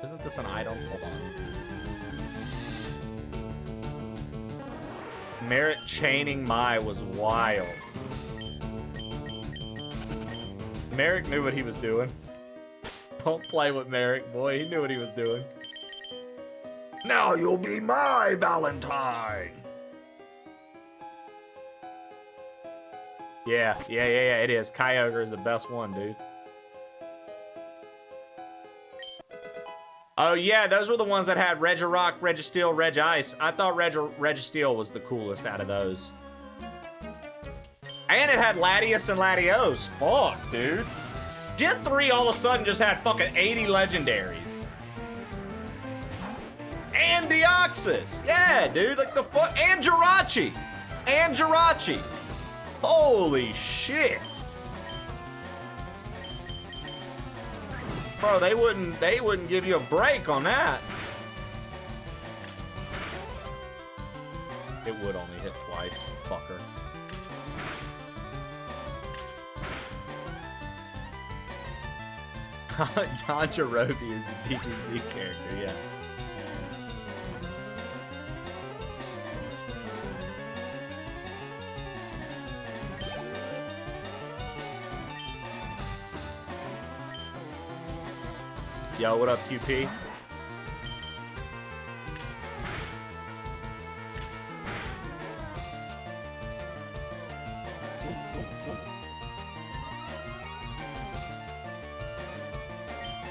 Isn't this an item? Hold on. Merit chaining Mai was wild. Merrick knew what he was doing. Don't play with Merrick, boy. He knew what he was doing. Now you'll be my Valentine. Yeah, it is. Kyogre is the best one, dude. Oh, yeah, those were the ones that had Regirock, Registeel, Regice. I thought Registeel was the coolest out of those. And it had Latios and Latios. Fuck, dude. Gen 3 all of a sudden just had fucking 80 legendaries. And Deoxys. Yeah, dude, like the fuck. And Jirachi. And Jirachi. Holy shit. Bro, they wouldn't give you a break on that. It would only hit twice, fucker. Yajirobe is a DBZ character, yeah. Yo, what up, QP?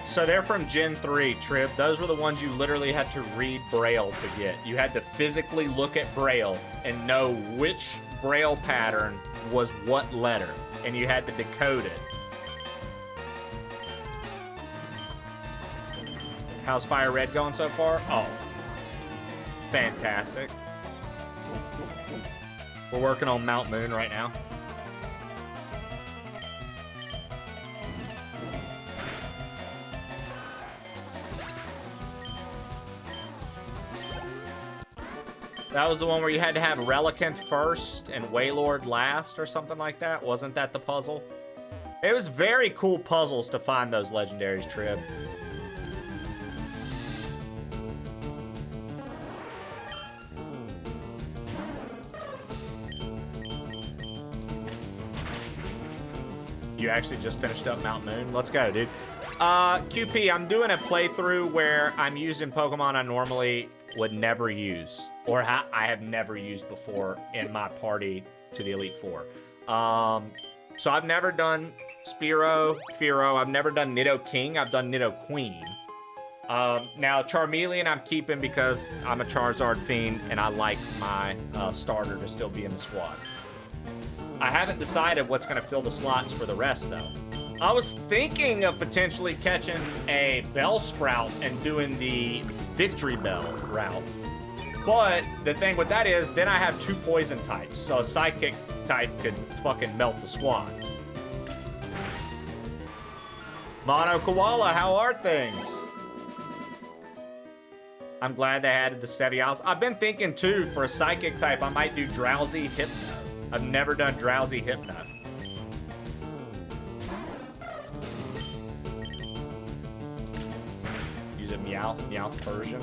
So they're from Gen 3, Trip. Those were the ones you literally had to read Braille to get. You had to physically look at Braille and know which Braille pattern was what letter, and you had to decode it. How's FireRed going so far? Oh, fantastic. We're working on Mount Moon right now. That was the one where you had to have Relicanth first and Wailord last or something like that. Wasn't that the puzzle? It was very cool puzzles to find those legendaries, Trib. You actually just finished up Mount Moon. Let's go, dude. QP, I'm doing a playthrough where I'm using Pokemon I normally would never use, or I have never used before in my party to the Elite Four. So I've never done Spearow, Fearow. I've never done Nidoking. I've done Nidoqueen. Now, Charmeleon I'm keeping because I'm a Charizard fiend and I like my starter to still be in the squad. I haven't decided what's going to fill the slots for the rest, though. I was thinking of potentially catching a Bellsprout and doing the Victory Bell route. But the thing with that is, then I have 2 poison types, so a Psychic type could fucking melt the squad. Mono Koala, how are things? I'm glad they added the Setials. I've been thinking, too, for a Psychic type, I might do Drowsy Hypno. I've never done Drowsy Hypno. Use a Meowth version.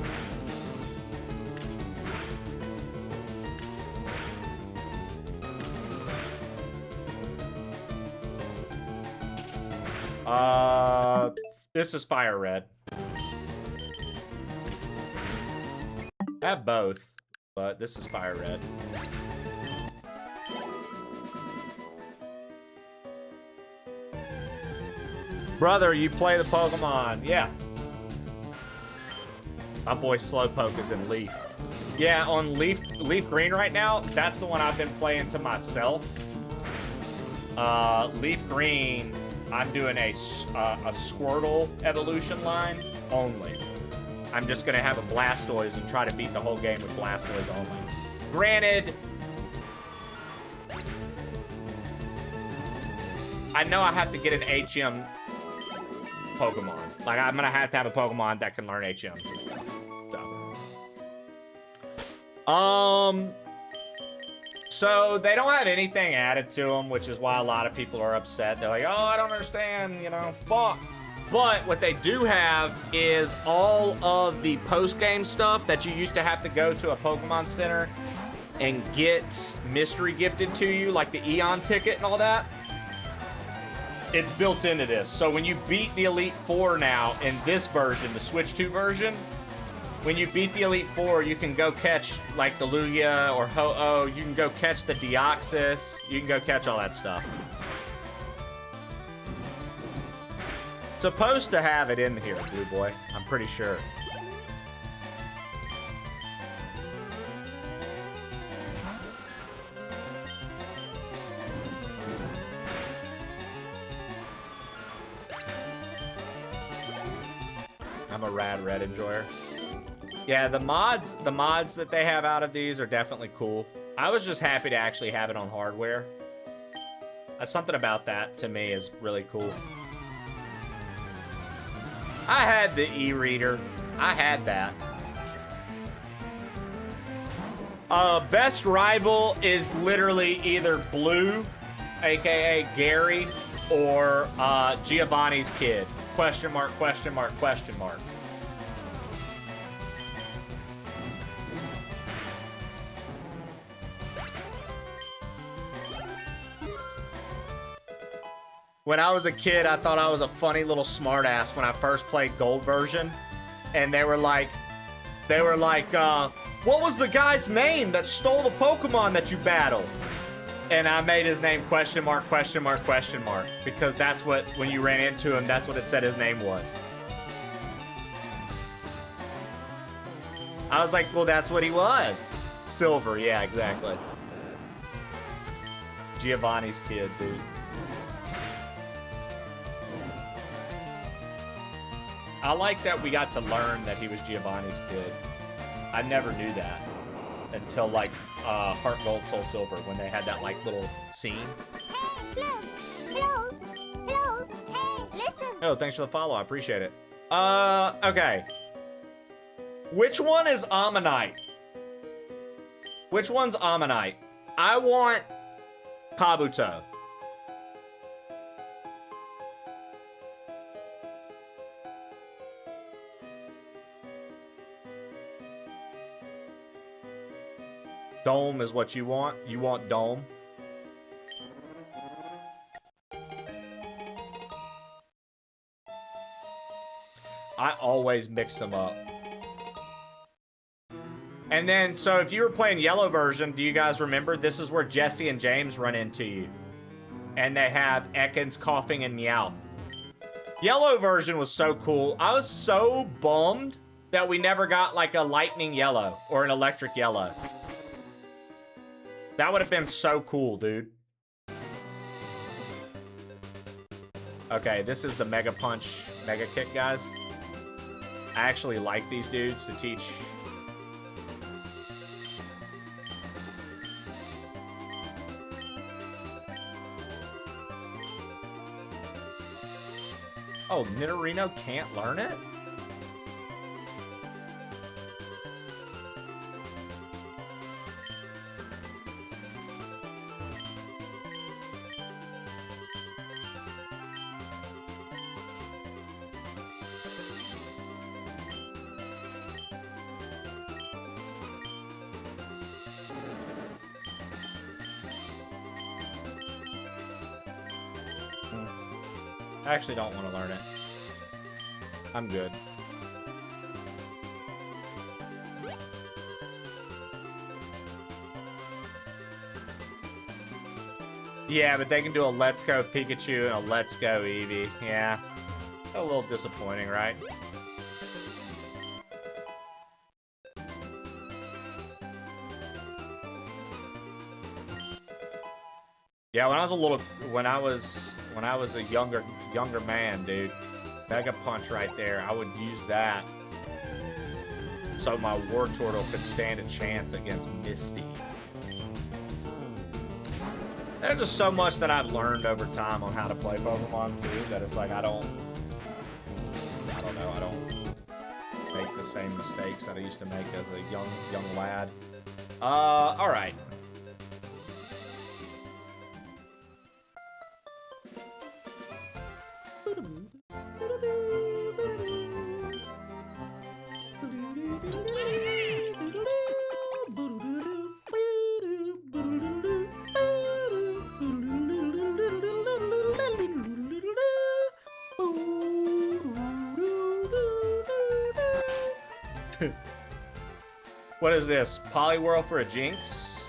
This is FireRed. I have both, but this is FireRed. Brother, you play the Pokemon. Yeah. My boy Slowpoke is in Leaf. Yeah, on Leaf Green right now, that's the one I've been playing to myself. Leaf Green, I'm doing a Squirtle evolution line only. I'm just gonna have a Blastoise and try to beat the whole game with Blastoise only. Granted, I know I have to get an HM Pokemon. Like, I'm gonna have to have a Pokemon that can learn HMs and stuff. So they don't have anything added to them, which is why a lot of people are upset. They're like, oh, I don't understand, you know, fuck. But what they do have is all of the post-game stuff that you used to have to go to a Pokemon Center and get mystery gifted to you, like the Eon ticket and all that. It's built into this. So when you beat the Elite Four now in this version, the Switch 2 version, when you beat the Elite Four, you can go catch like the Lugia or Ho-Oh. You can go catch the Deoxys. You can go catch all that stuff. Supposed to have it in here, Blue Boy. I'm pretty sure. I'm a rad red enjoyer. Yeah, the mods that they have out of these are definitely cool. I was just happy to actually have it on hardware. Something about that to me is really cool. I had the e-reader. I had that. Best rival is literally either Blue, aka Gary, or Giovanni's kid. Question mark, question mark, question mark. When I was a kid, I thought I was a funny little smartass when I first played Gold version. And they were like, what was the guy's name that stole the Pokemon that you battled? And I made his name question mark, question mark, question mark. Because that's what, when you ran into him, that's what it said his name was. I was like, well, that's what he was. Silver, yeah, exactly. Giovanni's kid, dude. I like that we got to learn that he was Giovanni's kid. I never knew that until like Heart Gold, Soul Silver, when they had that like little scene. Hey, hello, hey, listen. Oh, thanks for the follow. I appreciate it. Okay. Which one is Ammonite? Which one's Ammonite? I want Kabuto. Dome is what you want? You want Dome? I always mix them up. And then, so if you were playing Yellow version, do you guys remember? This is where Jesse and James run into you. And they have Ekans, Coughing, and Meowth. Yellow version was so cool. I was so bummed that we never got like a Lightning Yellow or an Electric Yellow. That would have been so cool, dude. Okay, this is the Mega Punch, Mega Kick, guys. I actually like these dudes to teach. Oh, Nidorino can't learn it? I actually don't want to learn it. I'm good. Yeah, but they can do a Let's Go Pikachu and a Let's Go Eevee. Yeah. A little disappointing, right? Yeah, when I was a younger man, dude, Mega Punch right there, I would use that so my Wartortle could stand a chance against Misty. There's just so much that I've learned over time on how to play Pokemon too, that it's like I don't make the same mistakes that I used to make as a young lad. All right. What is this? Poliwhirl for a Jinx?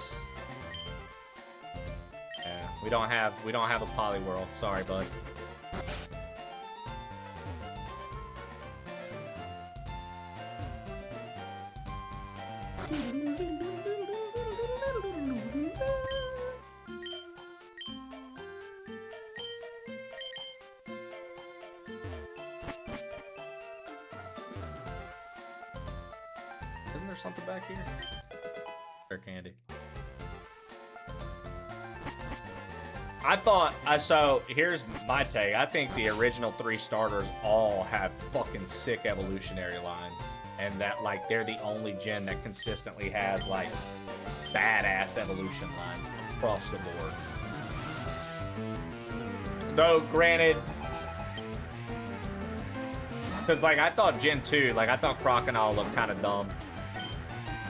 Yeah, we don't have a Poliwhirl. Sorry, bud. Isn't there something back here? Air candy. So here's my take. I think the original 3 starters all have fucking sick evolutionary lines. And that, like, they're the only gen that consistently has, like, badass evolution lines across the board. Though, granted, because, like, I thought Gen 2, like, I thought Crocodile looked kind of dumb.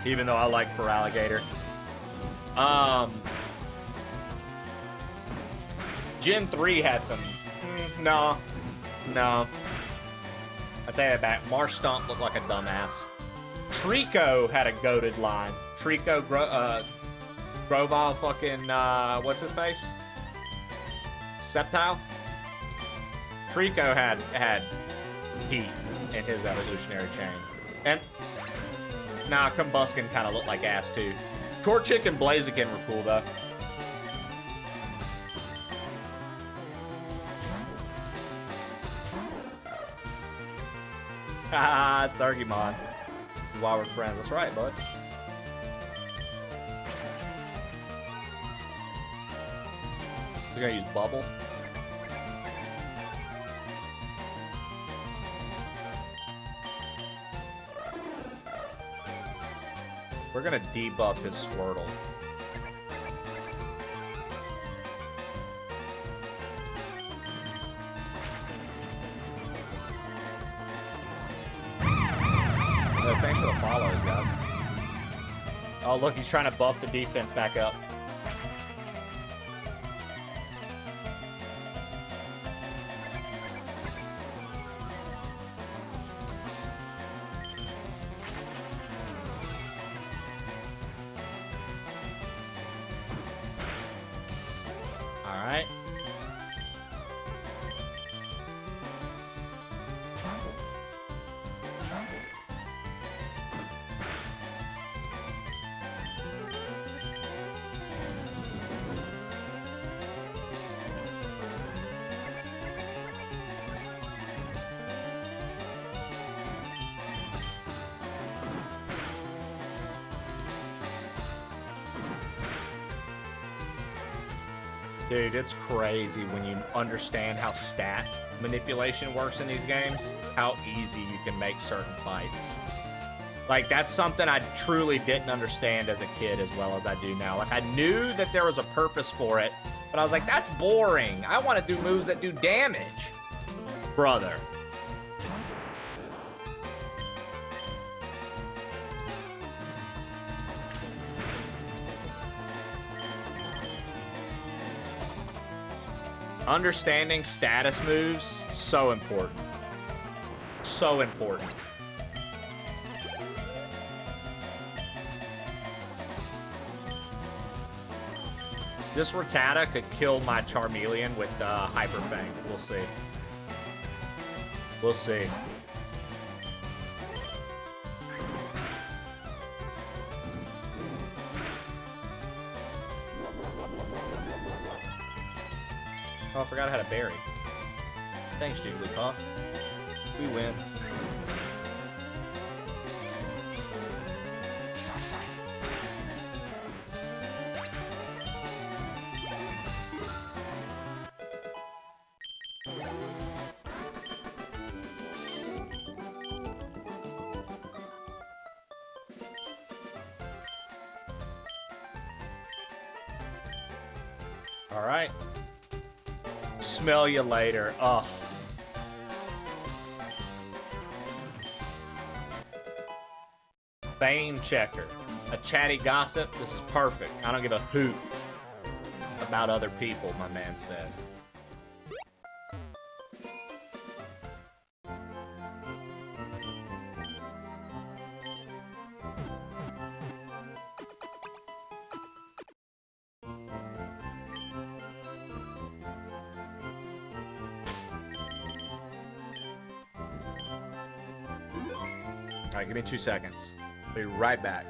Even though I like Feraligatr. Gen 3 had some... No. I take that back. Marshtomp looked like a dumbass. Trico had a goated line. Trico, Grovyle fucking, what's his face? Sceptile? Trico had heat in his evolutionary chain. And, nah, Combuskin kind of looked like ass too. Torchic and Blaziken were cool though. Ah, it's Argymon. While we're friends. That's right, bud. We're gonna use Bubble. We're gonna debuff his Squirtle. Thanks for the follows, guys. Oh, look, he's trying to buff the defense back up. All right. Dude, it's crazy when you understand how stat manipulation works in these games, how easy you can make certain fights. Like, that's something I truly didn't understand as a kid as well as I do now. Like, I knew that there was a purpose for it, but I was like, that's boring. I want to do moves that do damage. Brother. Understanding status moves, so important. So important. This Rattata could kill my Charmeleon with Hyper Fang. We'll see. We'll see. Oh, I forgot I had a berry. Thanks, Jigglypuff. We win. All right. Smell you later. Ugh. Fame checker. A chatty gossip. This is perfect. I don't give a hoot about other people, my man said. All right, give me 2 seconds. Be right back.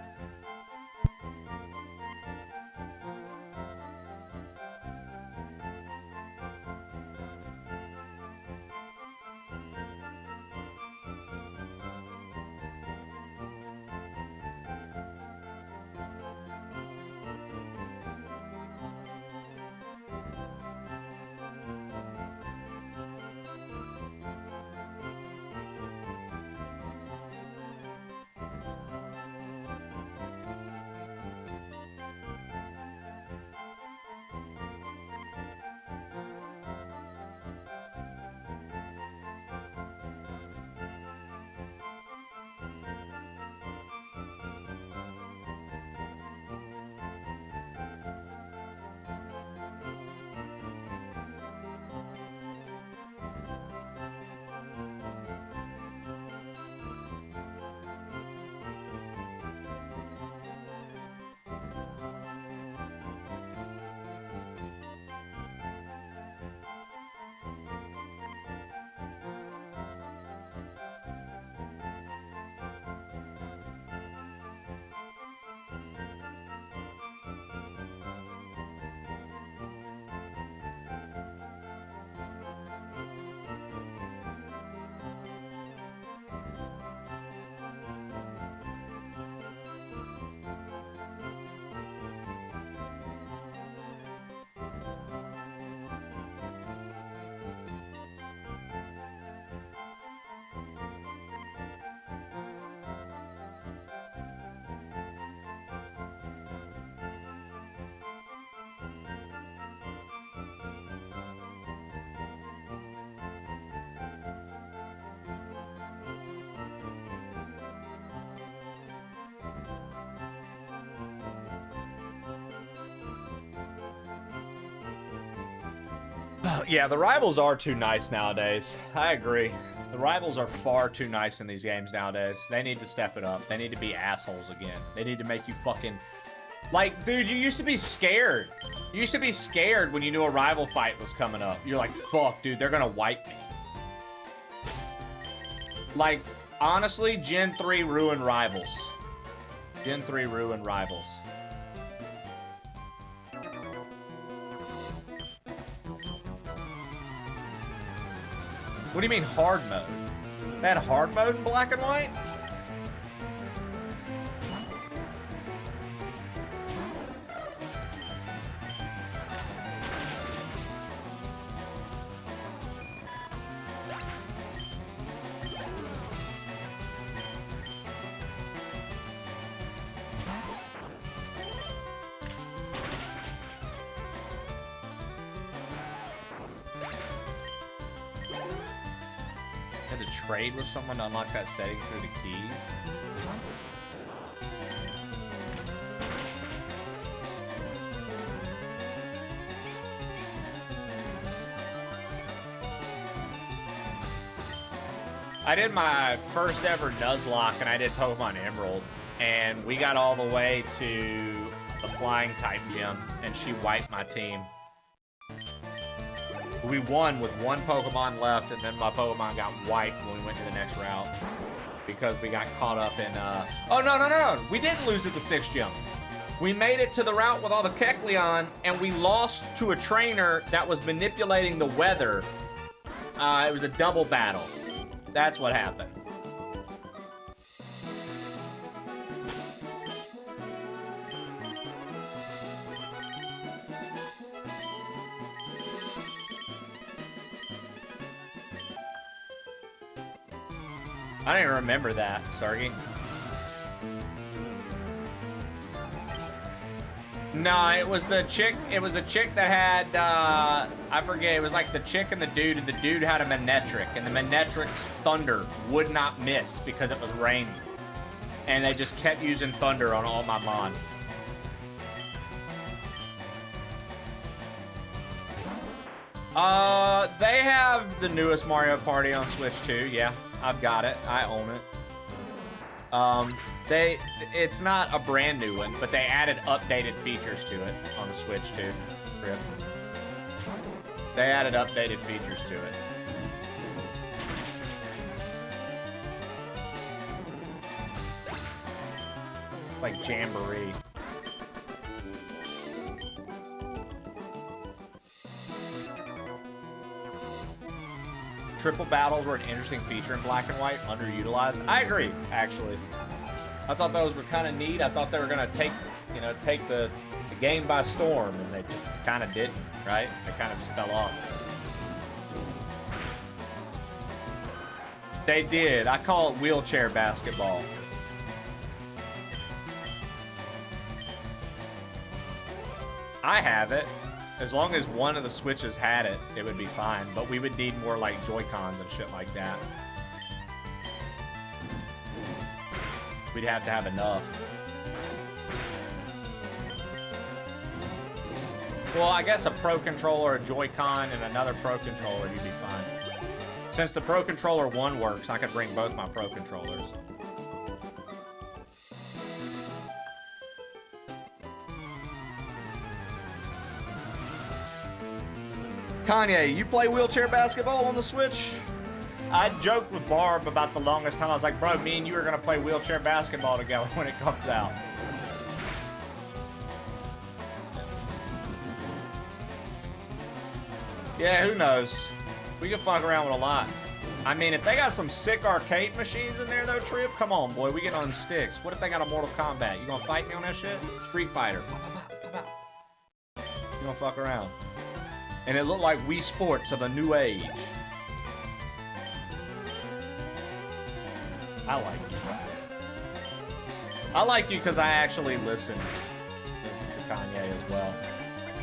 Yeah, the rivals are too nice nowadays. I agree. The rivals are far too nice in these games nowadays. They need to step it up. They need to be assholes again. They need to make you fucking... Like, dude, you used to be scared. You used to be scared when you knew a rival fight was coming up. You're like, fuck, dude, they're gonna wipe me. Like, honestly, Gen 3 ruined rivals. Gen 3 ruined rivals. What do you mean hard mode? They had hard mode in black and white? Trade with someone to unlock that setting through the keys. I did my first ever Nuzlocke and I did Pokemon Emerald and we got all the way to the flying type gym, and she wiped my team. We won with one Pokemon left, and then my Pokemon got wiped when we went to the next route because we got caught up in, oh, no. We didn't lose at the 6th gym. We made it to the route with all the Kecleon, and we lost to a trainer that was manipulating the weather. It was a double battle. That's what happened. I don't even remember that, Sergey. No, it was the chick. It was a chick that had, I forget. It was like the chick and the dude had a Manectric, and the Manectric's thunder would not miss because it was raining. And they just kept using thunder on all my Mon. They have the newest Mario Party on Switch too. Yeah, I've got it. I own it. It's not a brand new one, but they added updated features to it on the Switch too. Rip. They added updated features to it. Like Jamboree. Triple battles were an interesting feature in Black and White, underutilized. I agree, actually. I thought those were kind of neat. I thought they were gonna take the game by storm, and they just kind of didn't, right? They kind of just fell off. They did. I call it wheelchair basketball. I have it. As long as one of the Switches had it, it would be fine. But we would need more like Joy-Cons and shit like that. We'd have to have enough. Well, I guess a Pro Controller, a Joy-Con, and another Pro Controller, you'd be fine. Since the Pro Controller 1 works, I could bring both my Pro Controllers. Kanye, you play wheelchair basketball on the Switch? I joked with Barb about the longest time. I was like, bro, me and you are going to play wheelchair basketball together when it comes out. Yeah, who knows? We can fuck around with a lot. I mean, if they got some sick arcade machines in there, though, Trip, come on, boy. We get on sticks. What if they got a Mortal Kombat? You going to fight me on that shit? Street Fighter. You going to fuck around. And it looked like Wii Sports of a new age. I like you, Brian. I like you because I actually listen to Kanye as well.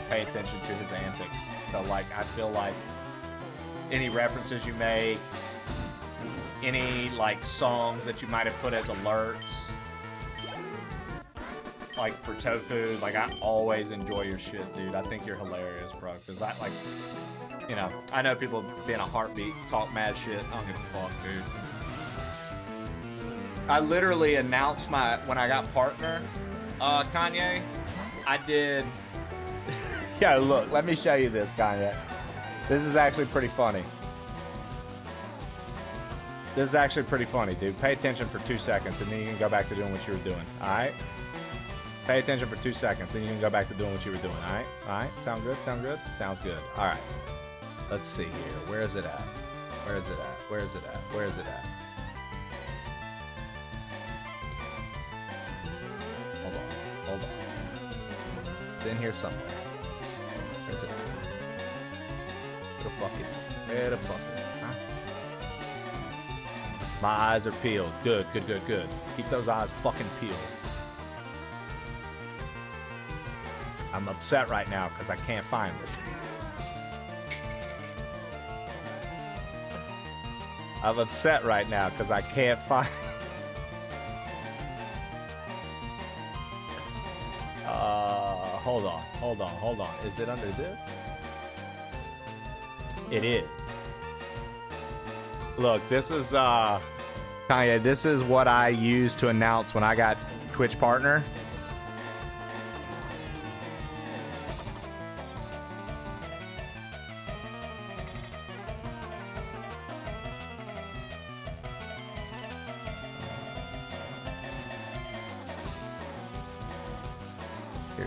Pay attention to his antics. So, like, I feel like any references you make, any, like, songs that you might have put as alerts, like, for Tofu, like, I always enjoy your shit, dude. I think you're hilarious, bro. Because I, like, you know, I know people being a heartbeat, talk mad shit. I don't give a fuck, dude. I literally announced when I got partner, Kanye, I did... Yeah, look, let me show you this, Kanye. This is actually pretty funny. This is actually pretty funny, dude. Pay attention for 2 seconds, and then you can go back to doing what you were doing, all right? Pay attention for 2 seconds, then you can go back to doing what you were doing, all right? All right? Sound good? Sound good? Sounds good. All right. Let's see here. Where is it at? Where is it at? Where is it at? Where is it at? Hold on. Hold on. It's in here somewhere. Where's it at? Where the fuck is it? Where the fuck is it? Huh? My eyes are peeled. Good, good, good, good. Keep those eyes fucking peeled. I'm upset right now because I can't find it. I'm upset right now because I can't find hold on. Is it under this? It is. Look, this is Kanye, this is what I used to announce when I got Twitch partner.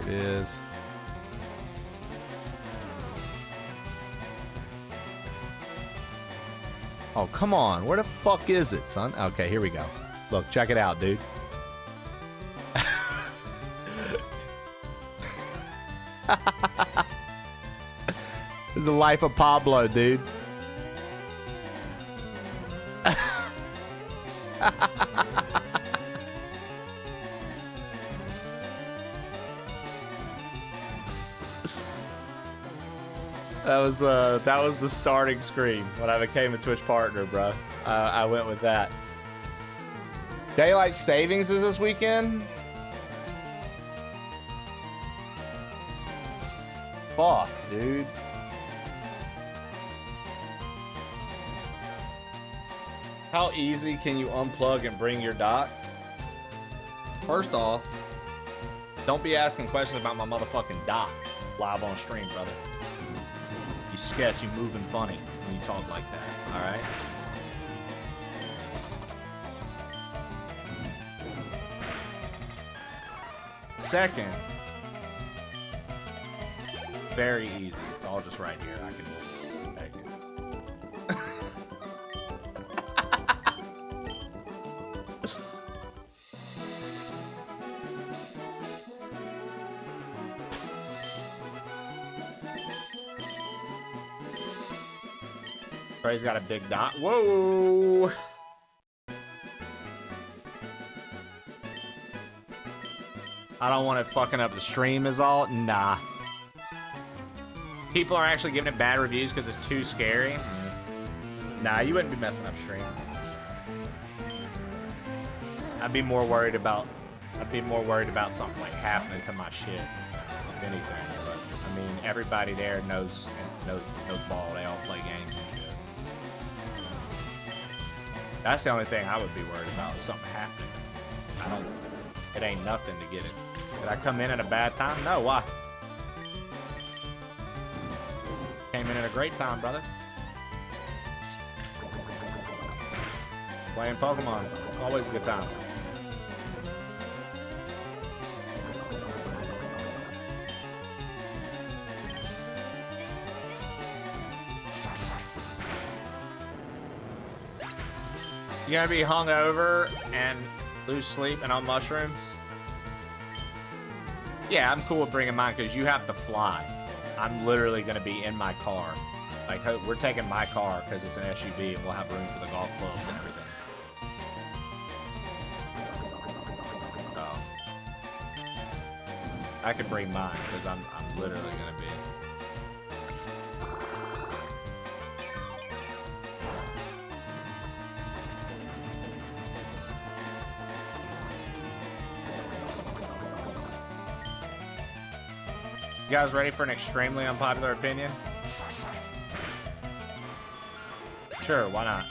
Here it is. Oh, come on. Where the fuck is it, son? Okay, here we go. Look, check it out, dude. This is the life of Pablo, dude. That was the starting screen when I became a Twitch partner, bro. I went with that. Daylight savings is this weekend? Fuck, dude. How easy can you unplug and bring your dock? First off, don't be asking questions about my motherfucking dock live on stream, brother. You sketch, you moving funny when you talk like that, alright? Second, very easy. It's all just right here. I can take it. Trey's got a big dot. Whoa! I don't want it fucking up the stream is all. Nah. People are actually giving it bad reviews because it's too scary. Nah, you wouldn't be messing up stream. I'd be more worried about something like happening to my shit than anything. But I mean, everybody there knows ball. They all play games and shit. That's the only thing I would be worried about is something happening. It ain't nothing to get it. Did I come in at a bad time? No, why? Came in at a great time, brother. Playing Pokemon. Always a good time. You gonna be hungover and lose sleep and on mushrooms? Yeah, I'm cool with bringing mine because you have to fly. I'm literally gonna be in my car. Like, we're taking my car because it's an SUV and we'll have room for the golf clubs and everything. So I could bring mine because I'm literally gonna be. You guys ready for an extremely unpopular opinion? Sure, why not?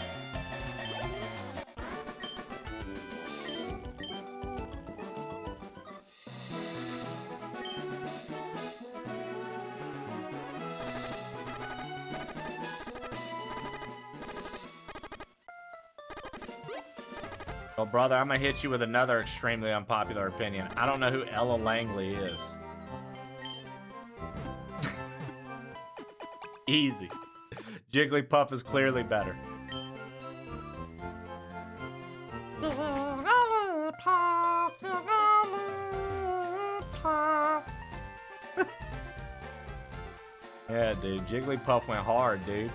Well, brother, I'm gonna hit you with another extremely unpopular opinion. I don't know who Ella Langley is. Easy. Jigglypuff is clearly better. Yeah, dude. Jigglypuff went hard, dude.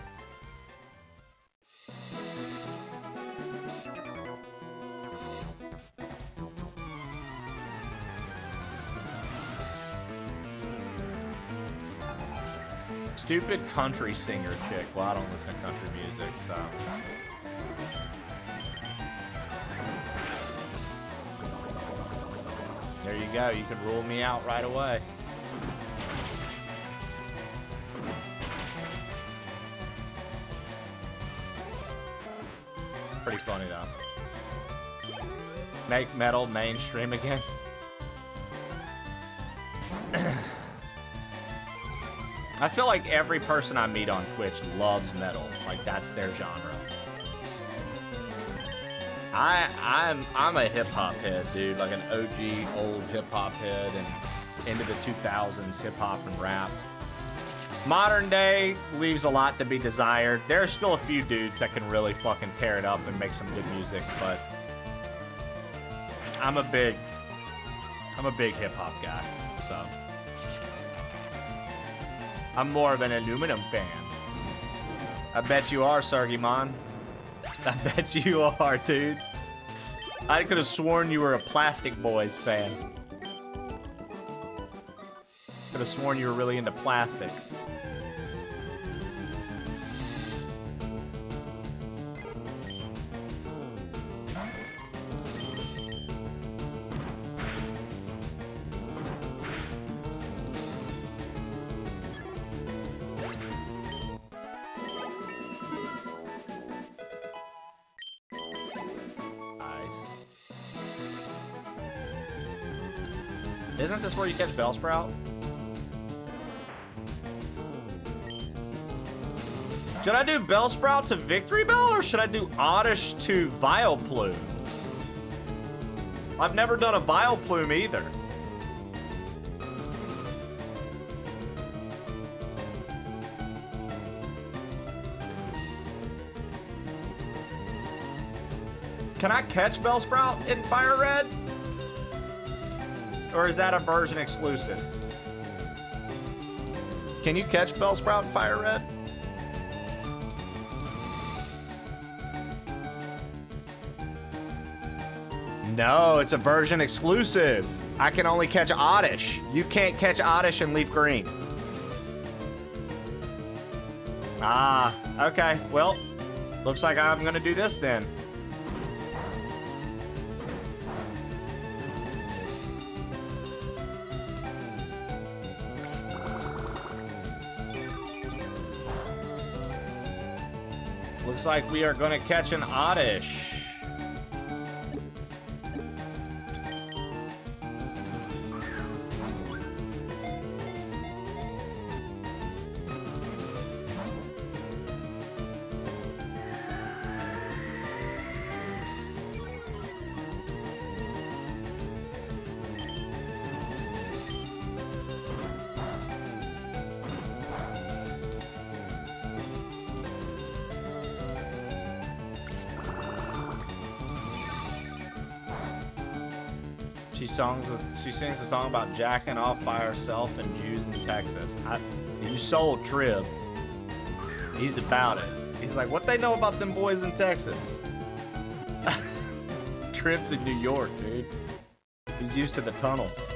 Stupid country singer chick. Well, I don't listen to country music, so. There you go. You can rule me out right away. Pretty funny, though. Make metal mainstream again. I feel like every person I meet on Twitch loves metal. Like, that's their genre. I'm a hip-hop head, dude. Like an OG old hip-hop head. And into the 2000s hip hop and rap. Modern day leaves a lot to be desired. There are still a few dudes that can really fucking tear it up and make some good music, but I'm a big hip hop guy, so I'm more of an aluminum fan. I bet you are, Sargimon. I bet you are, dude. I could have sworn you were a Plastic Boys fan. Could have sworn you were really into plastic. Isn't this where you catch Bellsprout? Should I do Bellsprout to Victory Bell, or should I do Oddish to Vileplume? I've never done a Vileplume either. Can I catch Bellsprout in FireRed? Or is that a version exclusive? Can you catch Bellsprout in FireRed? No, it's a version exclusive. I can only catch Oddish. You can't catch Oddish in Leaf Green. Ah, okay. Well, looks like I'm gonna do this then. Looks like we are gonna catch an Oddish. She sings a song about jacking off by herself and Jews in Texas. You sold Trib. He's about it. He's like, what they know about them boys in Texas? Trib's in New York, dude. He's used to the tunnels.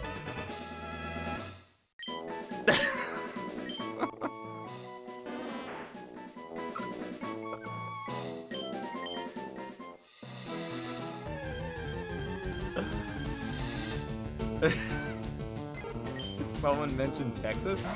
Did someone mention Texas?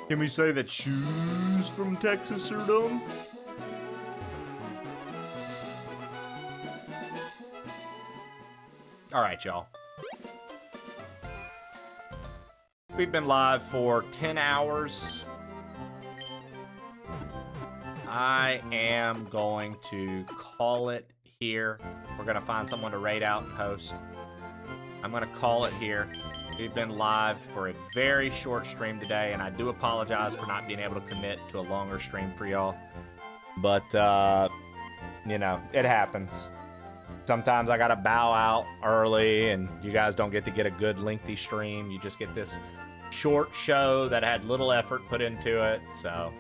Can we say that shoes from Texas are dumb? All right, y'all. We've been live for 10 hours. I am going to call it here. We're going to find someone to raid out and host. I'm going to call it here. We've been live for a very short stream today, and I do apologize for not being able to commit to a longer stream for y'all. But, you know, it happens. Sometimes I gotta bow out early, and you guys don't get to get a good lengthy stream. You just get this short show that had little effort put into it, so...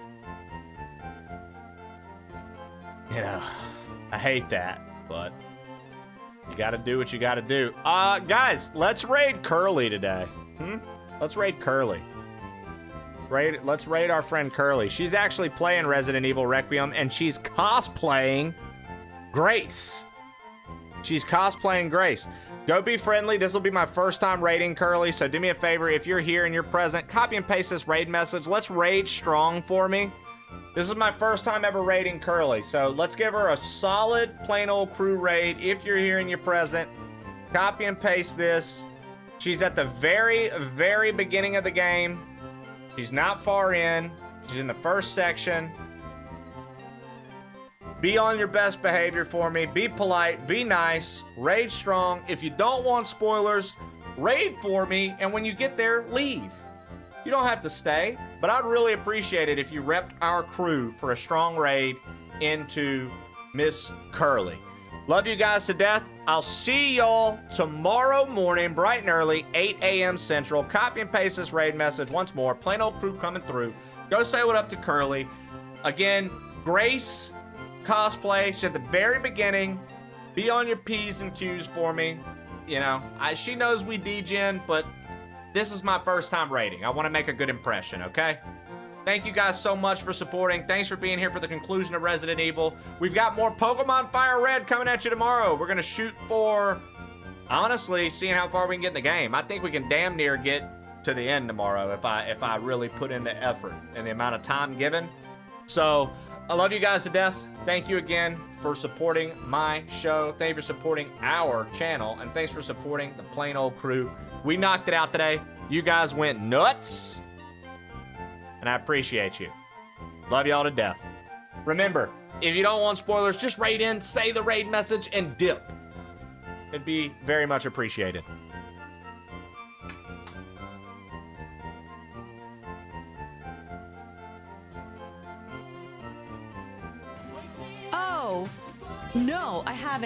You know, I hate that, but you gotta do what you gotta do. Guys, let's raid Curly today. Let's raid Curly. Let's raid our friend Curly. She's actually playing Resident Evil Requiem, and she's cosplaying Grace. She's cosplaying Grace. Go be friendly. This will be my first time raiding Curly, so do me a favor. If you're here and you're present, copy and paste this raid message. Let's raid strong for me. This is my first time ever raiding Curly, so let's give her a solid, plain old crew raid. If you're here and you're present, Copy and paste this. She's at the very, very beginning of the game. She's not far in. She's in the first section. Be on your best behavior for me. Be polite. Be nice. Raid strong. If you don't want spoilers, raid for me. And when you get there, leave. You don't have to stay. But I'd really appreciate it if you repped our crew for a strong raid into Miss Curly. Love you guys to death. I'll see y'all tomorrow morning, bright and early, 8 a.m. Central. Copy and paste this raid message once more. Plain old crew coming through. Go say what up to Curly. Again, Grace cosplay. She's at the very beginning. Be on your P's and Q's for me. You know, she knows we degen, but this is my first time raiding. I want to make a good impression, okay? Thank you guys so much for supporting. Thanks for being here for the conclusion of Resident Evil. We've got more Pokemon FireRed coming at you tomorrow. We're going to shoot for, honestly, seeing how far we can get in the game. I think we can damn near get to the end tomorrow if I really put in the effort and the amount of time given. So, I love you guys to death. Thank you again for supporting my show. Thank you for supporting our channel. And thanks for supporting the plain old crew. We knocked it out today. You guys went nuts. And I appreciate you. Love y'all to death. Remember, if you don't want spoilers, just raid in, say the raid message, and dip. It'd be very much appreciated. Oh, no, I haven't.